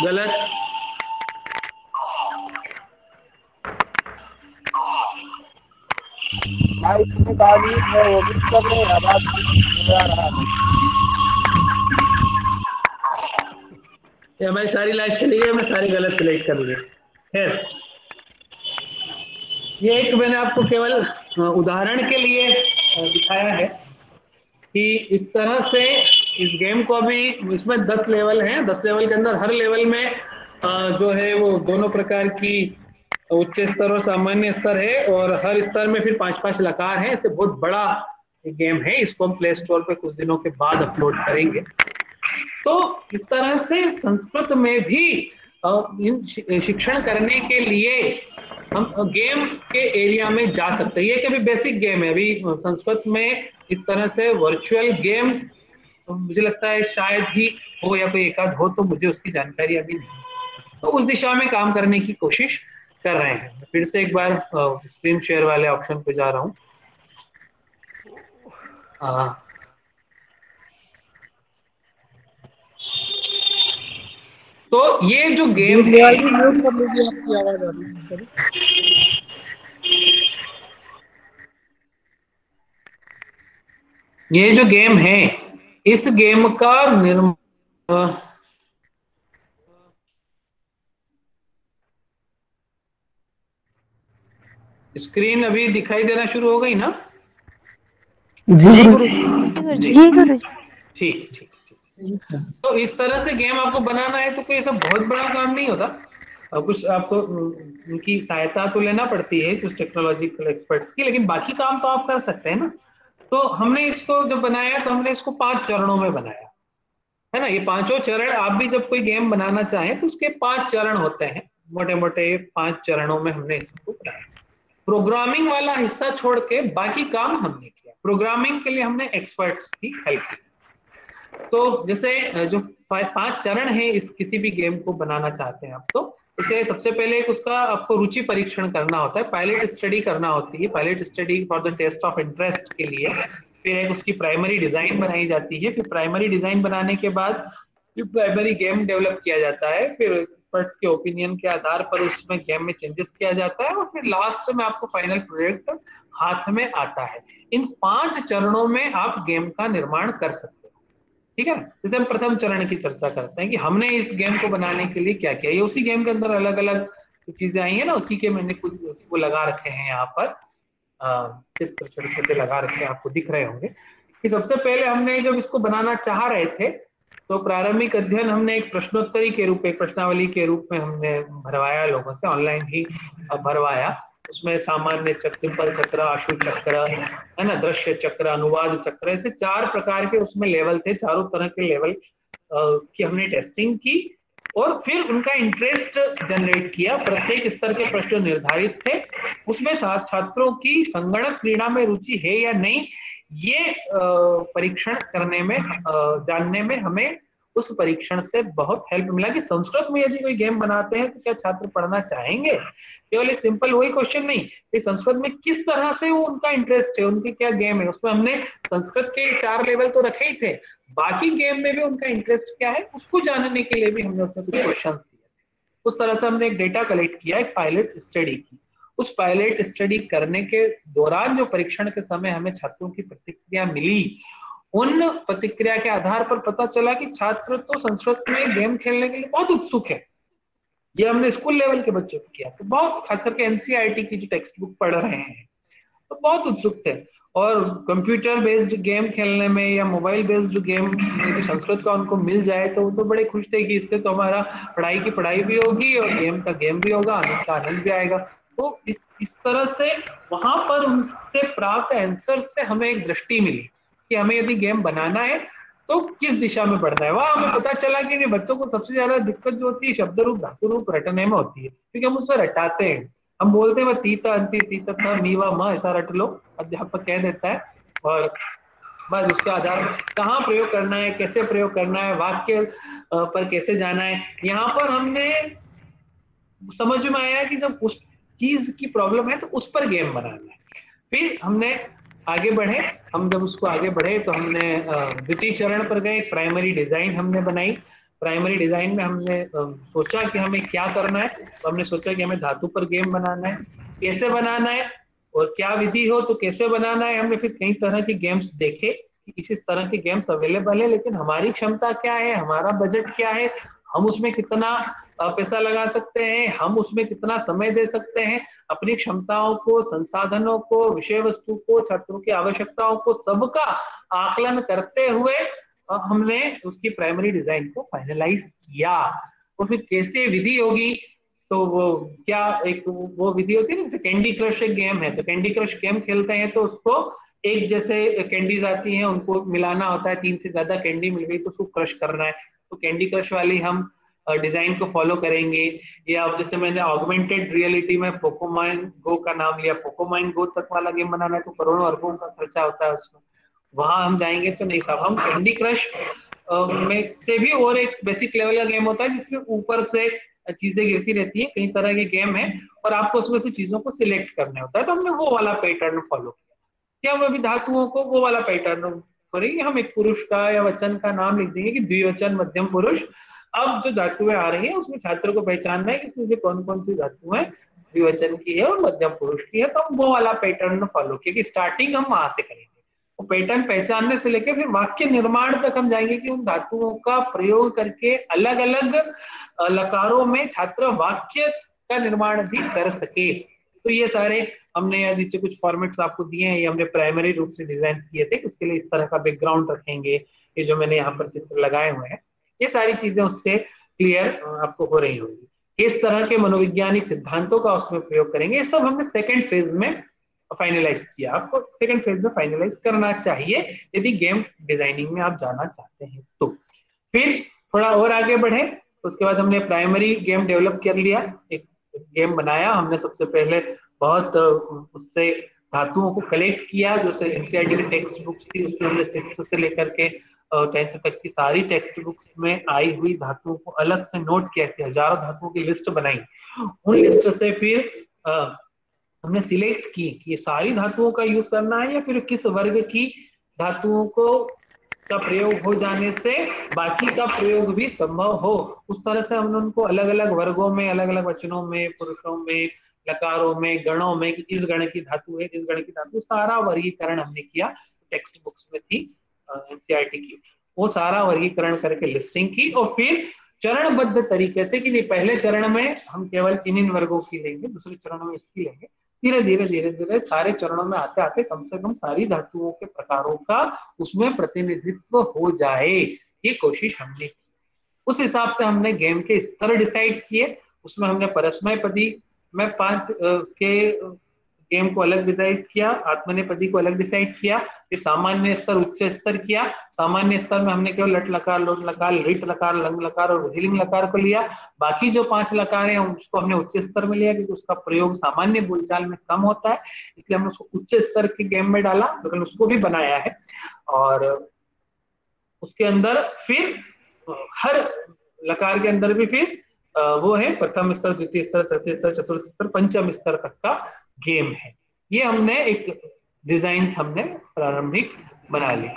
गलत। हमारी सारी लाइफ चली गई, मैं सारी गलत सिलेक्ट कर लिए। खैर ये एक मैंने आपको केवल उदाहरण के लिए दिखाया है कि इस तरह से इस गेम को अभी, इसमें 10 लेवल हैं, 10 लेवल के अंदर हर लेवल में जो है वो दोनों प्रकार की उच्च स्तर और सामान्य स्तर है, और हर स्तर में फिर 5-5 लकार हैं। इसे बहुत बड़ा गेम है, इसको हम प्ले स्टोर पे कुछ दिनों के बाद अपलोड करेंगे। तो इस तरह से संस्कृत में भी शिक्षण करने के लिए हम गेम के एरिया में जा सकते हैं। ये कि अभी बेसिक गेम है, अभी संस्कृत में इस तरह से वर्चुअल गेम्स मुझे लगता है शायद ही हो, या कोई एकाध हो, तो मुझे उसकी जानकारी अभी नहीं। तो उस दिशा में काम करने की कोशिश कर रहे हैं। फिर से एक बार स्क्रीन शेयर वाले ऑप्शन पे जा रहा हूँ। तो ये जो गेम है, ये जो गेम है, इस गेम का निर्माण, स्क्रीन अभी दिखाई देना शुरू हो गई ना? जी गुरुजी। जी गुरुजी। ठीक ठीक ठीक। तो इस तरह से गेम आपको बनाना है तो कोई ऐसा बहुत बड़ा काम नहीं होता, कुछ आपको उनकी सहायता तो लेना पड़ती है कुछ टेक्नोलॉजिकल एक्सपर्ट्स की, लेकिन बाकी काम तो आप कर सकते हैं ना। तो हमने इसको जब बनाया तो हमने इसको 5 चरणों में बनाया है ना। ये 5 चरण, आप भी जब कोई गेम बनाना चाहें तो उसके 5 चरण होते हैं, मोटे मोटे 5 चरणों में हमने इसको बनाया। प्रोग्रामिंग वाला हिस्सा छोड़ के बाकी काम हमने किया। प्रोग्रामिंग के लिए हमने एक्सपर्ट्स की हेल्प की। तो जैसे जो 5 चरण है इस किसी भी गेम को बनाना चाहते हैं आप, तो इसे सबसे पहले एक उसका आपको रुचि परीक्षण करना होता है, पायलट स्टडी करना होती है, pilot study for the test of interest के लिए। फिर एक उसकी प्राइमरी डिजाइन बनाई जाती है, फिर प्राइमरी डिजाइन बनाने के बाद फिर प्राइमरी गेम डेवलप किया जाता है, फिर एक्सपर्ट्स के ओपिनियन के आधार पर उसमें गेम में चेंजेस किया जाता है, और फिर लास्ट में आपको फाइनल प्रोडक्ट हाथ में आता है। इन 5 चरणों में आप गेम का निर्माण कर सकते हो, ठीक है। जैसे हम प्रथम चरण की चर्चा करते हैं कि हमने इस गेम को बनाने के लिए क्या किया। ये उसी गेम के अंदर अलग अलग चीजें आई है ना, उसी के मैंने कुछ वो लगा रखे हैं यहाँ पर, चित्र छोटे छोटे लगा रखे हैं, आपको दिख रहे होंगे। कि सबसे पहले हमने जब इसको बनाना चाह रहे थे तो प्रारंभिक अध्ययन हमने एक प्रश्नोत्तरी के रूप, एक प्रश्नावली के रूप में हमने भरवाया, लोगों से ऑनलाइन ही भरवाया। उसमें सामान्य चक्र, सिंपल चक्र, आशु चक्र, है ना, दृश्य चक्र, अनुवाद चक्र, ऐसे 4 प्रकार के उसमें लेवल थे। चारों तरह के लेवल की हमने टेस्टिंग की और फिर उनका इंटरेस्ट जनरेट किया। प्रत्येक स्तर के प्रश्न निर्धारित थे, उसमें छात्रों की संगणक क्रीड़ा में रुचि है या नहीं, ये परीक्षण करने में, जानने में हमें उस परीक्षण से बहुत हेल्प मिला कि संस्कृत में यदि कोई गेम बनाते हैं तो क्या छात्र पढ़ना चाहेंगे। केवल एक सिंपल वही क्वेश्चन नहीं कि संस्कृत में किस तरह से वो उनका इंटरेस्ट है, उनके क्या गेम है। उसमें हमने संस्कृत के 4 लेवल तो रखे ही थे, बाकी गेम में भी उनका इंटरेस्ट क्या है उसको जानने के लिए भी हमने उसमें कुछ क्वेश्चन दिए। उस तरह से हमने एक डेटा कलेक्ट किया, एक पायलट स्टडी की। उस पायलट स्टडी करने के दौरान जो परीक्षण के समय हमें छात्रों की प्रतिक्रिया मिली, उन प्रतिक्रिया के आधार पर पता चला कि छात्र तो संस्कृत में गेम खेलने के लिए बहुत उत्सुक है। ये हमने स्कूल लेवल के बच्चों को किया, तो बहुत, खास करके एनसीईआरटी की जो टेक्स्ट बुक पढ़ रहे हैं तो बहुत उत्सुक थे। और कंप्यूटर बेस्ड गेम खेलने में या मोबाइल बेस्ड गेम में तो संस्कृत का उनको मिल जाए तो वो तो बड़े खुश थे कि इससे तो हमारा पढ़ाई की पढ़ाई भी होगी और गेम का गेम भी होगा, आनंद का आनंद भी आएगा। तो इस तरह से वहां पर उनसे प्राप्त आंसर से हमें एक दृष्टि मिली कि हमें यदि गेम बनाना है तो किस दिशा में बढ़ना है। वहां हमें पता चला कि बच्चों को सबसे ज्यादा दिक्कत जो होती है शब्द रूप धातु रूप रटने में होती है, क्योंकि हम उससे रटाते हैं। हम बोलते हैं तीता अंति सीता था मीवा म, ऐसा रट लो, अध्यापक कह देता है, और बस उसके आधार पर कहाँ प्रयोग करना है, कैसे प्रयोग करना है, वाक्य पर कैसे जाना है। यहाँ पर हमने समझ में आया कि जब उस चीज की प्रॉब्लम है तो उस पर गेम बनाना है। फिर हमने आगे बढ़े, हम जब उसको आगे बढ़े तो हमने द्वितीय चरण पर गए, प्राइमरी डिजाइन हमने बनाई। प्राइमरी डिजाइन में हमने सोचा कि हमें क्या करना है, तो हमने सोचा कि हमें धातु पर गेम बनाना है, कैसे बनाना है और क्या विधि हो तो कैसे बनाना है। हमने फिर कई तरह के गेम्स देखे कि इस तरह के गेम्स अवेलेबल है, लेकिन हमारी क्षमता क्या है, हमारा बजट क्या है, हम उसमें कितना पैसा लगा सकते हैं, हम उसमें कितना समय दे सकते हैं। अपनी क्षमताओं को, संसाधनों को, विषय वस्तु को, छात्रों की आवश्यकताओं को, सबका आकलन करते हुए हमने उसकी प्राइमरी डिजाइन को फाइनलाइज किया। तो फिर कैसे विधि होगी, तो वो क्या एक वो विधि होती है ना, जैसे कैंडी क्रश एक गेम है, तो कैंडी क्रश गेम खेलते हैं तो उसको एक जैसे कैंडीज आती हैं उनको मिलाना होता है, 3 से ज्यादा कैंडी मिल गई तो उसको क्रश करना है। तो कैंडी क्रश वाली हम डिजाइन को फॉलो करेंगे। या जैसे मैंने ऑगमेंटेड रियलिटी में पोकेमॉन गो का नाम लिया, पोकेमॉन गो तक वाला गेम बनाना है तो करोड़ों अरबों का खर्चा होता है उसमें, वहां हम जाएंगे तो नहीं साहब। हम कैंडी क्रश में से भी और एक बेसिक लेवल का गेम होता है जिसमें ऊपर से चीजें गिरती रहती है, कई तरह के गेम है और आपको उसमें से चीजों को सिलेक्ट करना होता है। तो हमने वो वाला पैटर्न फॉलो किया कि हम अभी धातुओं को वो वाला पैटर्न करेंगे। हम एक पुरुष का या वचन का नाम लिख देंगे कि द्विवचन मध्यम पुरुष। अब जो धातुएं आ रही है उसमें छात्र को पहचानना है कि इसमें से कौन कौन सी धातुएं द्विवचन की है और मध्यम पुरुष की है। तो हम वो वाला पैटर्न फॉलो किया कि स्टार्टिंग हम वहां से करेंगे। वो पैटर्न पहचानने से लेकर फिर वाक्य निर्माण तक हम जाएंगे कि उन धातुओं का प्रयोग करके अलग अलग लकारों में छात्र वाक्य का निर्माण भी कर सके। तो ये सारे हमने यहाँ नीचे कुछ फॉर्मेट्स आपको दिए हैं, ये हमने प्राइमरी रूप से डिजाइन किए थे। उसके लिए इस तरह का बैकग्राउंड रखेंगे, ये जो मैंने यहाँ पर चित्र लगाए हुए हैं, ये सारी चीजें उससे क्लियर आपको हो रही होंगी। किस तरह के मनोवैज्ञानिक सिद्धांतों का उसमें प्रयोग करेंगे, ये सब हमने सेकेंड फेज में फाइनलाइज किया। आपको सेकेंड फेज में फाइनलाइज करना चाहिए यदि गेम डिजाइनिंग में आप जाना चाहते हैं तो। फिर थोड़ा और आगे बढ़े, उसके बाद हमने प्राइमरी गेम डेवलप कर लिया, एक गेम बनाया हमने। सबसे पहले बहुत उससे धातुओं को कलेक्ट किया, जो एनसीईआरटी की टेक्स्ट बुक्स थी उसमें हमने 6th से लेकर के 10th तक की सारी टेक्स्ट बुक्स में आई हुई धातुओं को अलग से नोट किया, ऐसे हजारों धातुओं की लिस्ट बनाई। उन लिस्ट से फिर हमने सिलेक्ट की कि ये सारी धातुओं का यूज करना है या फिर किस वर्ग की धातुओं को का प्रयोग हो जाने से बाकी का प्रयोग भी संभव हो। उस तरह से हमने उनको अलग अलग वर्गों में, अलग अलग वचनों में, पुरुषों में, लकारों में, गणों में कि इस गण की धातु है, इस गण की धातु, सारा वर्गीकरण हमने किया। टेक्स्ट बुक्स में थी एनसीईआरटी की, वो सारा वर्गीकरण करके लिस्टिंग की और फिर चरणबद्ध तरीके से कि नहीं, पहले चरण में हम केवल इन वर्गों की लेंगे, दूसरे चरण में इसकी लेंगे, धीरे धीरे धीरे धीरे सारे चरणों में आते आते कम से कम सारी धातुओं के प्रकारों का उसमें प्रतिनिधित्व हो जाए, ये कोशिश हमने की। उस हिसाब से हमने गेम के स्तर डिसाइड किए। उसमें हमने परस्मैपदी में 5 के गेम को अलग डिसाइड किया, आत्मनेपदी को अलग डिसाइड किया, फिर सामान्य स्तर, उच्च स्तर किया। सामान्य स्तर में हमने केवल लट लकार, लोट लकार, रिट लकार, लंग लकार और ह्रीलिंग लकार को लिया। बाकी जो 5 लकार हैं उसको हमने उच्च स्तर में लिया, क्योंकि उसका प्रयोग सामान्य बोलचाल में कम होता है, इसलिए हमने उसको उच्च स्तर के गेम में डाला, लेकिन उसको भी बनाया है। और उसके अंदर फिर हर लकार के अंदर भी फिर वो है प्रथम स्तर, द्वितीय स्तर, तृतीय स्तर, चतुर्थ स्तर, पंचम स्तर तक का गेम है। ये हमने एक डिजाइन हमने प्रारंभिक बना ली।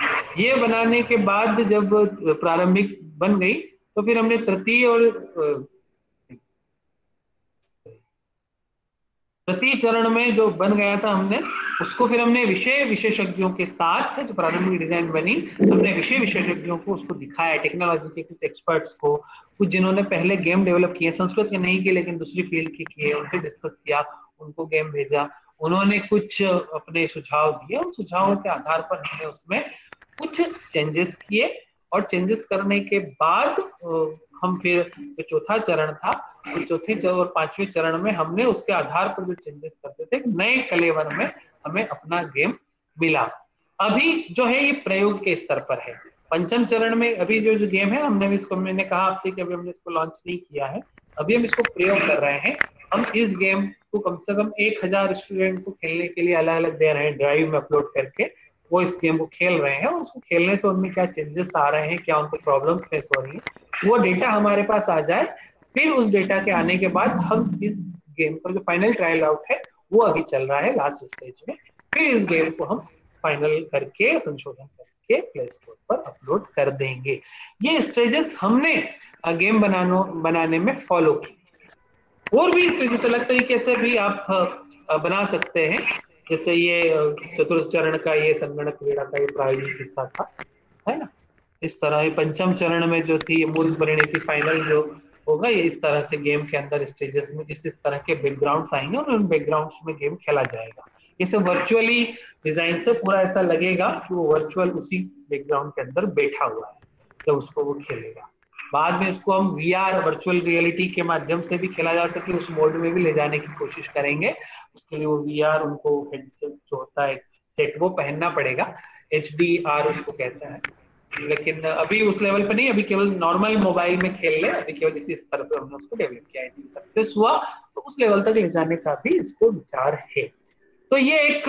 ये बनाने के बाद जब प्रारंभिक बन गई तो फिर हमने तृतीय चरण में जो बन गया था हमने उसको फिर हमने विषय विशेषज्ञों के साथ, जो प्रारंभिक डिजाइन बनी, हमने विषय विशेषज्ञों को उसको दिखाया, टेक्नोलॉजी के कुछ एक्सपर्ट्स को, कुछ जिन्होंने पहले गेम डेवलप किए, संस्कृत के नहीं किए लेकिन दूसरी फील्ड के किए, उनसे डिस्कस किया, उनको गेम भेजा, उन्होंने कुछ अपने सुझाव दिए। उन सुझावों के आधार पर हमने उसमें कुछ चेंजेस किए, और चेंजेस करने के बाद हम फिर जो चौथा चरण था, तो चौथे और 5वें चरण में हमने उसके आधार पर जो चेंजेस करते थे, नए कलेवर में हमें अपना गेम मिला। अभी जो है ये प्रयोग के स्तर पर है। पंचम चरण में अभी जो गेम है हमने इसको, मैंने कहा आपसे कि अभी हमने इसको लॉन्च नहीं किया है, अभी हम इसको प्रयोग कर रहे हैं। हम इस गेम को कम से कम 1000 स्टूडेंट को खेलने के लिए अलग अलग दे रहे हैं, ड्राइव में अपलोड करके वो इस गेम को खेल रहे हैं, और उसको खेलने से उनमें क्या चेंजेस आ रहे हैं, क्या उनको प्रॉब्लम फेस हो रही है, वो डेटा हमारे पास आ जाए। फिर उस डेटा के आने के बाद हम इस गेम पर जो फाइनल ट्रायल आउट है वो अभी चल रहा है लास्ट स्टेज में, फिर इस गेम को हम फाइनल करके, संशोधन करके प्ले स्टोर पर अपलोड कर देंगे। ये स्टेजेस हमने गेम बनाने में फॉलो की। और भी स्टेजेस अलग तरीके से भी आप बना सकते हैं, जैसे ये चतुर्थ चरण का ये संगणक क्रीड़ा का ये प्रायोजित हिस्सा था, है ना। इस तरह पंचम चरण में जो थी मूल परिणति फाइनल जो होगा, ये इस तरह से गेम के अंदर स्टेजेस में इस तरह के बैकग्राउंड्स आएंगे और उन बैकग्राउंड्स में गेम खेला जाएगा। इसे वर्चुअली डिजाइन से पूरा ऐसा लगेगा कि वो वर्चुअल उसी बैकग्राउंड के अंदर बैठा हुआ है जब उसको वो खेलेगा। बाद में इसको हम VR वर्चुअल रियलिटी के माध्यम से भी खेला जा सके, उस मोड में भी ले जाने की कोशिश करेंगे। उसके लिए वो VR उनको हेडसेट जो होता है सेट वो पहनना पड़ेगा, HDR उसको कहते हैं, लेकिन अभी उस लेवल पे नहीं, अभी केवल नॉर्मल मोबाइल में खेल ले, अभी केवल इसी स्तर पे हमने उसको डेवलप किया है। सक्सेस हुआ तो उस लेवल तक ले जाने का भी इसको विचार है। तो ये एक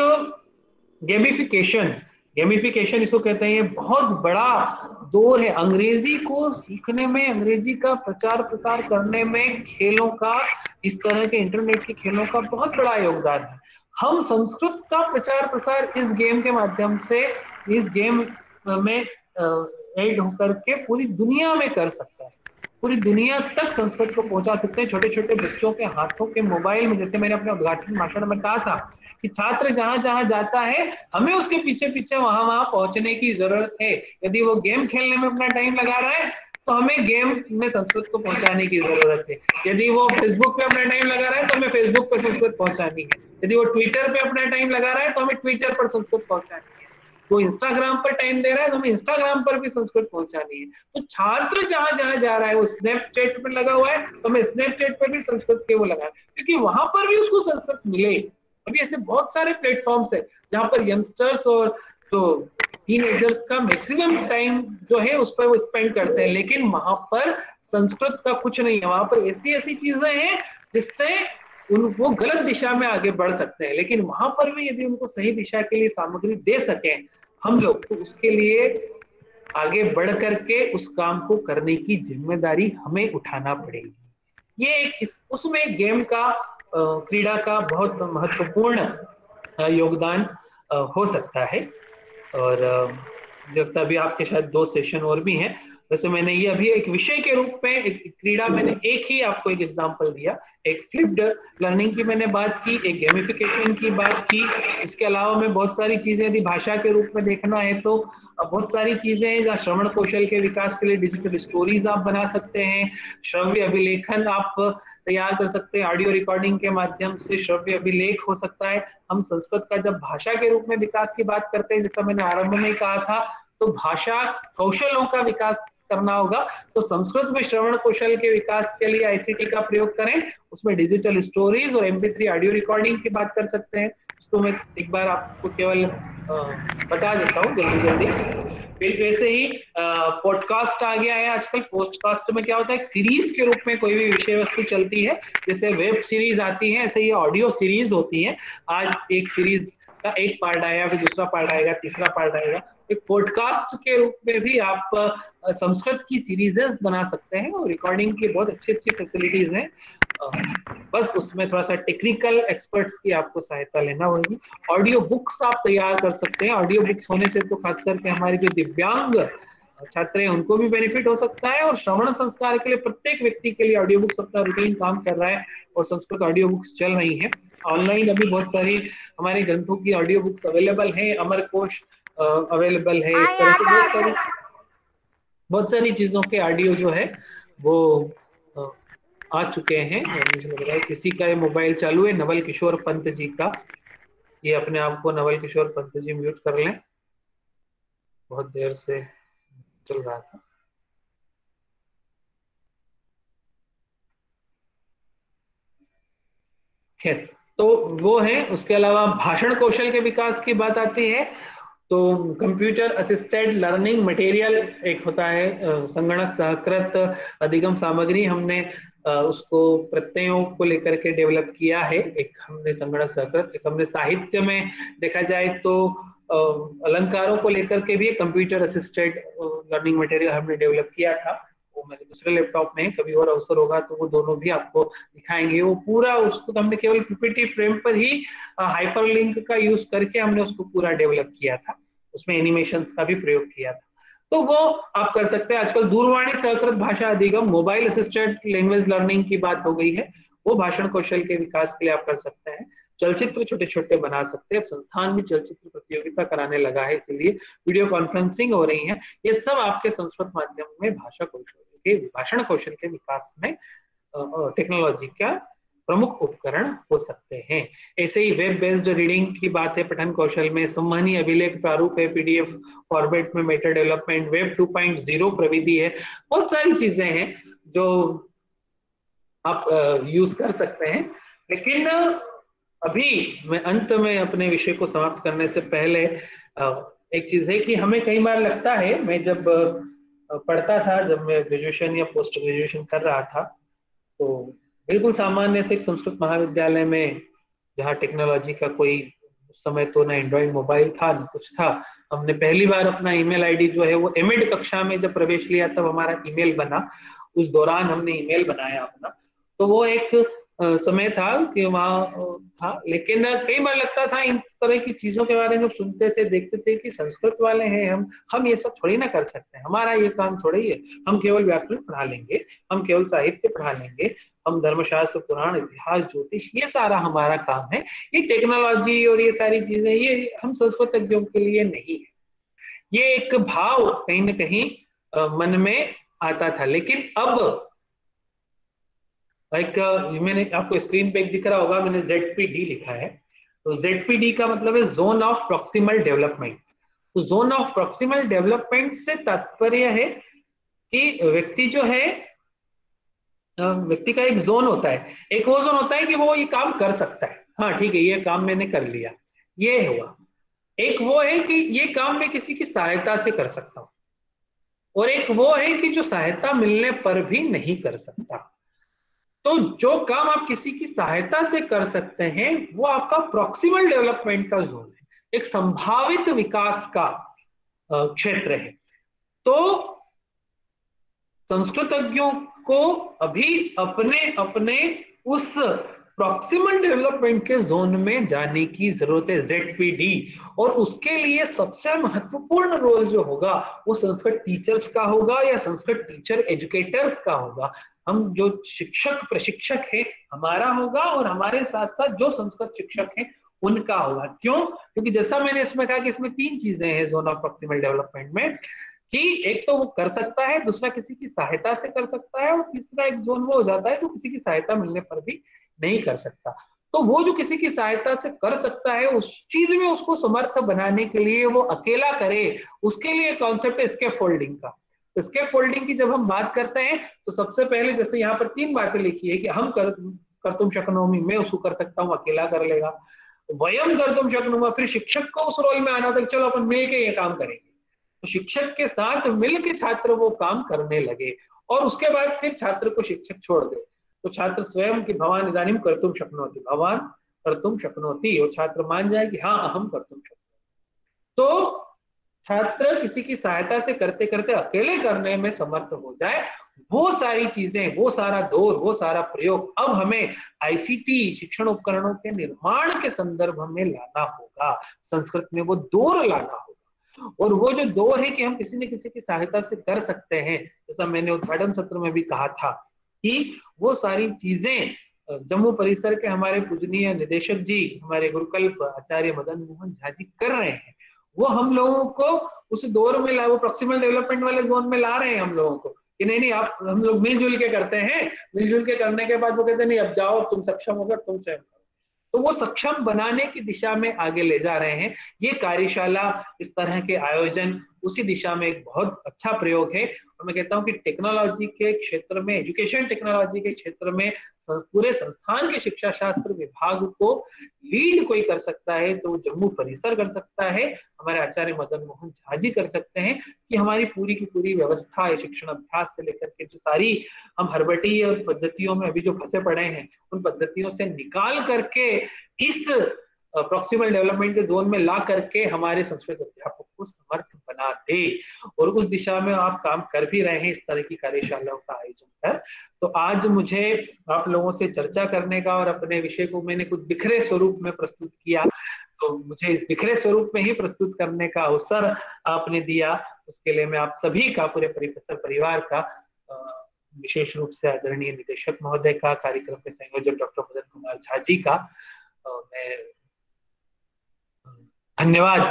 गेमिफिकेशन इसको कहते हैं, ये बहुत बड़ा दौर है अंग्रेजी को सीखने में, अंग्रेजी का प्रचार प्रसार करने में खेलों का, इस तरह के इंटरनेट के खेलों का बहुत बड़ा योगदान है। हम संस्कृत का प्रचार प्रसार इस गेम के माध्यम से, इस गेम में ऐड होकर के पूरी दुनिया में कर सकता है, पूरी दुनिया तक संस्कृत को पहुंचा सकते हैं। छोटे छोटे बच्चों के हाथों के मोबाइल में, जैसे मैंने अपने उद्घाटन भाषण में कहा था कि छात्र जहां जहां जाता है हमें उसके पीछे पीछे वहां पहुंचने की जरूरत है। यदि वो गेम खेलने में अपना टाइम लगा रहा है तो हमें गेम में संस्कृत को पहुंचाने की जरूरत है। यदि वो फेसबुक पे अपना टाइम लगा रहा है तो हमें फेसबुक पे संस्कृत पहुंचानी है। यदि वो ट्विटर पे अपना टाइम लगा रहा है तो हमें ट्विटर पर संस्कृत पहुंचानी है। वो इंस्टाग्राम पर टाइम दे रहा है तो हमें इंस्टाग्राम पर भी संस्कृत पहुंचानी है। तो छात्र जहां जहां जा रहा है, वो स्नैपचैट पर लगा हुआ है तो हमें स्नैपचैट पर भी संस्कृत के वो लगा, क्योंकि वहां पर भी उसको संस्कृत मिले। अभी ऐसे बहुत सारे प्लेटफॉर्म्स है जहां पर यंगस्टर्स और जो टीनेजर्स का मैक्सिमम टाइम जो है उस पर वो स्पेंड करते हैं, लेकिन वहां पर संस्कृत का कुछ नहीं है। वहां पर ऐसी ऐसी चीजें हैं जिससे वो गलत दिशा में आगे बढ़ सकते हैं, लेकिन वहां पर भी यदि उनको सही दिशा के लिए सामग्री दे सके हम लोग, तो उसके लिए आगे बढ़ करके उस काम को करने की जिम्मेदारी हमें उठाना पड़ेगी। ये उसमें गेम का, क्रीड़ा का बहुत महत्वपूर्ण योगदान हो सकता है। और जब तभी आपके शायद 2 सेशन और भी हैं, वैसे मैंने ये अभी एक विषय के रूप में, एक क्रीड़ा, मैंने एक ही आपको एक एग्जांपल दिया, एक फ्लिप्ड लर्निंग की मैंने बात की, एक गेमिफिकेशन की बात की। इसके अलावा मैं बहुत सारी चीजें यदि भाषा के रूप में देखना है तो बहुत सारी चीजें हैं, जहाँ श्रवण कौशल के विकास के लिए डिजिटल स्टोरीज आप बना सकते हैं, श्रव्य अभिलेखन आप तैयार कर सकते हैं, ऑडियो रिकॉर्डिंग के माध्यम से श्रव्य अभिलेख हो सकता है। हम संस्कृत का जब भाषा के रूप में विकास की बात करते हैं, जैसा मैंने आरंभ में कहा था, तो भाषा कौशलों का विकास करना होगा, तो संस्कृत में श्रवण कौशल के विकास के लिए आईसीटी का प्रयोग करें, उसमें डिजिटल स्टोरीज और MP3 ऑडियो रिकॉर्डिंग की बात कर सकते हैं। उसको मैं एक बार आपको केवल बता देता हूँ जल्दी जल्दी। फिर वैसे ही पॉडकास्ट आ गया है आजकल। पॉडकास्ट में क्या होता है, एक सीरीज के रूप में कोई भी विषय वस्तु चलती है, जैसे वेब सीरीज आती है, ऐसे ये ऑडियो सीरीज होती है। आज एक सीरीज का एक पार्ट आया, फिर दूसरा पार्ट आएगा, तीसरा पार्ट आएगा। एक पॉडकास्ट के रूप में भी आप संस्कृत की सीरीजेस बना सकते हैं, और रिकॉर्डिंग की बहुत अच्छी अच्छी फैसिलिटीज हैं। बस उसमें थोड़ा सा टेक्निकल एक्सपर्ट्स की आपको सहायता लेना होगी। ऑडियो बुक्स आप तैयार कर सकते हैं। ऑडियो बुक्स होने से तो खास करके हमारे जो दिव्यांग छात्र हैं उनको भी बेनिफिट हो सकता है, और श्रवण संस्कार के लिए प्रत्येक व्यक्ति के लिए ऑडियो बुक्स अपना रूटीन काम कर रहा है, और संस्कृत ऑडियो बुक्स चल रही है ऑनलाइन। अभी बहुत सारी हमारे ग्रंथों की ऑडियो बुक्स अवेलेबल है, अमरकोश अवेलेबल है, इस तरह से बहुत सारी चीजों के ऑडियो जो है वो आ चुके हैं। मुझे लग रहा है किसी का ये मोबाइल चालू है, नवल किशोर पंत जी का। ये अपने आप को नवल किशोर पंत जी म्यूट कर लें, बहुत देर से चल रहा था। खैर, तो वो है। उसके अलावा भाषण कौशल के विकास की बात आती है तो कंप्यूटर असिस्टेड लर्निंग मटेरियल एक होता है, संगणक सहकृत अधिगम सामग्री। हमने उसको प्रत्ययों को लेकर के डेवलप किया है। एक हमने संगणक सहकृत, एक हमने साहित्य में देखा जाए तो अलंकारों को लेकर के भी कंप्यूटर असिस्टेड लर्निंग मटेरियल हमने डेवलप किया था। वो मेरे दूसरे लैपटॉप में, कभी और अवसर होगा तो वो दोनों भी आपको दिखाएंगे। वो पूरा उसको तो हमने केवल पीपीटी फ्रेम पर ही हाइपरलिंक का यूज करके हमने उसको पूरा डेवलप किया था, उसमें एनिमेशंस का भी प्रयोग किया था। तो वो आप कर सकते हैं। आजकल दूरवाणी सहकृत भाषा अधिगम, मोबाइल असिस्टेड लैंग्वेज लर्निंग की बात हो गई है, वो भाषण कौशल के विकास के लिए आप कर सकते हैं। चलचित्र छोटे छोटे बना सकते हैं। अब संस्थान भी चलचित्र प्रतियोगिता कराने लगा है, इसीलिए वीडियो कॉन्फ्रेंसिंग हो रही है। ये सब आपके संस्कृत माध्यम में भाषा कौशल के, भाषण कौशल के विकास में टेक्नोलॉजी का प्रमुख उपकरण हो सकते हैं। ऐसे ही वेब बेस्ड रीडिंग की बात है पठन कौशल में, संवहनी अभिलेख प्रारूप है, PDF फॉर्मेट में मेटा डेवलपमेंट, वेब 2.0 प्रविधि है। बहुत सारी चीजें हैं जो आप यूज कर सकते हैं। लेकिन अभी मैं अंत में अपने विषय को समाप्त करने से पहले एक चीज है कि हमें कई बार लगता है, मैं जब पढ़ता था, जब मैं ग्रेजुएशन या पोस्ट ग्रेजुएशन कर रहा था, तो बिल्कुल सामान्य से एक संस्कृत महाविद्यालय में, जहाँ टेक्नोलॉजी का कोई उस समय तो ना एंड्रॉइड मोबाइल था ना कुछ था, हमने पहली बार अपना ईमेल आईडी जो है वो एमएड कक्षा में जब प्रवेश लिया तब हमारा ईमेल बना। उस दौरान हमने ईमेल बनाया अपना, तो वो एक समय था कि वहाँ था। लेकिन कई बार लगता था इन तरह की चीजों के बारे में सुनते थे, देखते थे कि संस्कृत वाले हैं हम ये सब थोड़ी ना कर सकते हैं, हमारा ये काम थोड़ा ही है। हम केवल व्याकरण पढ़ा लेंगे, हम केवल साहित्य पढ़ा लेंगे, हम धर्मशास्त्र, पुराण, इतिहास, ज्योतिष, ये सारा हमारा काम है। ये टेक्नोलॉजी और ये सारी चीजें ये हम संस्कृतज्ञों के लिए नहीं है। ये एक भाव कहीं ना कहीं मन में आता था। लेकिन अब एक मैंने आपको स्क्रीन पे दिख रहा होगा, मैंने ZPD लिखा है। तो ZPD का मतलब है जोन ऑफ प्रॉक्सिमल डेवलपमेंट। तो जोन ऑफ प्रॉक्सिमल डेवलपमेंट से तात्पर्य है कि व्यक्ति जो है, व्यक्ति का एक जोन होता है, एक वो जोन होता है कि वो ये काम कर सकता है, हाँ ठीक है ये काम मैंने कर लिया, ये हुआ। एक वो है कि ये काम मैं किसी की सहायता से कर सकता हूं, और एक वो है कि जो सहायता मिलने पर भी नहीं कर सकता। तो जो काम आप किसी की सहायता से कर सकते हैं वो आपका प्रॉक्सिमल डेवलपमेंट का जोन है, एक संभावित विकास का क्षेत्र है। तो संस्कृतज्ञों को अभी अपने अपने उस प्रॉक्सिमल डेवलपमेंट के जोन में जाने की जरूरत है, ZPD। और उसके लिए सबसे महत्वपूर्ण रोल जो होगा वो संस्कृत टीचर्स का होगा या संस्कृत टीचर एजुकेटर्स का होगा। हम जो शिक्षक प्रशिक्षक हैं हमारा होगा, और हमारे साथ साथ जो संस्कृत शिक्षक हैं उनका होगा। क्यों? क्योंकि जैसा मैंने इसमें कहा कि इसमें 3 चीजें हैं जोन ऑफ प्रॉक्सिमल डेवलपमेंट में, कि एक तो वो कर सकता है, दूसरा किसी की सहायता से कर सकता है, और तीसरा एक जोन वो हो जाता है जो किसी की सहायता मिलने पर भी नहीं कर सकता। तो वो जो किसी की सहायता से कर सकता है उस चीज में उसको समर्थ बनाने के लिए वो अकेला करे, उसके लिए कॉन्सेप्ट है स्केप फोल्डिंग का। तो स्केप फोल्डिंग की जब हम बात करते हैं तो सबसे पहले जैसे यहाँ पर 3 बातें लिखी है कि हम कर्तुम शक्नोमि, मैं उसको कर सकता हूँ, अकेला कर लेगा। वयम कर्तुम शक्नुमः, फिर शिक्षक को उस रोल में आना था कि चलो अपन मिल के ये काम करेंगे। तो शिक्षक के साथ मिलकर छात्र वो काम करने लगे, और उसके बाद फिर छात्र को शिक्षक छोड़ दे तो छात्र स्वयं की भवान इदानीम कर्तुम शक्नोति, भवान कर्तुम शक्नोति, और छात्र मान जाए कि हाँ अहम कर्तुम शक्नोति। तो छात्र किसी की सहायता से करते करते अकेले करने में समर्थ हो जाए, वो सारी चीजें, वो सारा दौर, वो सारा प्रयोग अब हमें ICT शिक्षण उपकरणों के निर्माण के संदर्भ में लाना होगा। संस्कृत में वो दौर लाना होगा, और वो जो दौर है कि हम किसी न किसी की सहायता से कर सकते हैं, जैसा मैंने उद्घाटन सत्र में भी कहा था कि वो सारी चीजें जम्मू परिसर के हमारे पूजनीय निदेशक जी, हमारे गुरुकल्प आचार्य मदन मोहन झा जी कर रहे हैं। वो हम लोगों को उस दौर में वो प्रॉक्सिमल डेवलपमेंट वाले जोन में ला रहे हैं हम लोगों को, कि नहीं नहीं आप हम लोग मिलजुल के करते हैं। मिलजुल के करने के बाद वो कहते हैं नहीं अब जाओ तुम सक्षम होगा तुम स्वयं करो। तो वो सक्षम बनाने की दिशा में आगे ले जा रहे हैं। ये कार्यशाला, इस तरह के आयोजन उसी दिशा में एक बहुत अच्छा प्रयोग है। और मैं कहता हूँ कि टेक्नोलॉजी के क्षेत्र में, एजुकेशन टेक्नोलॉजी के क्षेत्र में पूरे संस्थान के शिक्षा शास्त्र विभाग को लीड कोई कर सकता है तो जम्मू परिसर कर सकता है, हमारे आचार्य मदन मोहन झा जी कर सकते हैं, कि हमारी पूरी की पूरी व्यवस्था है शिक्षण अभ्यास से लेकर के जो सारी हम हरबटी पद्धतियों में अभी जो फंसे पड़े हैं उन पद्धतियों से निकाल करके इस प्रॉक्सिमल डेवलपमेंट के जोन में ला करके हमारे संस्कृत अध्यापक को समर्थ बना दे। और उस दिशा में आप काम कर भी रहे हैं इस तरह की कार्यशालाओं का आयोजन कर। तो आज मुझे आप लोगों से चर्चा करने का और अपने विषय को मैंने कुछ बिखरे स्वरूप में प्रस्तुत किया, तो मुझे इस बिखरे स्वरूप में ही प्रस्तुत करने का अवसर आपने दिया, उसके लिए मैं आप सभी का, पूरे परिपत्र परिवार का, विशेष रूप से आदरणीय निदेशक महोदय का, कार्यक्रम के संयोजक डॉक्टर मदन कुमार झा जी का मैं धन्यवाद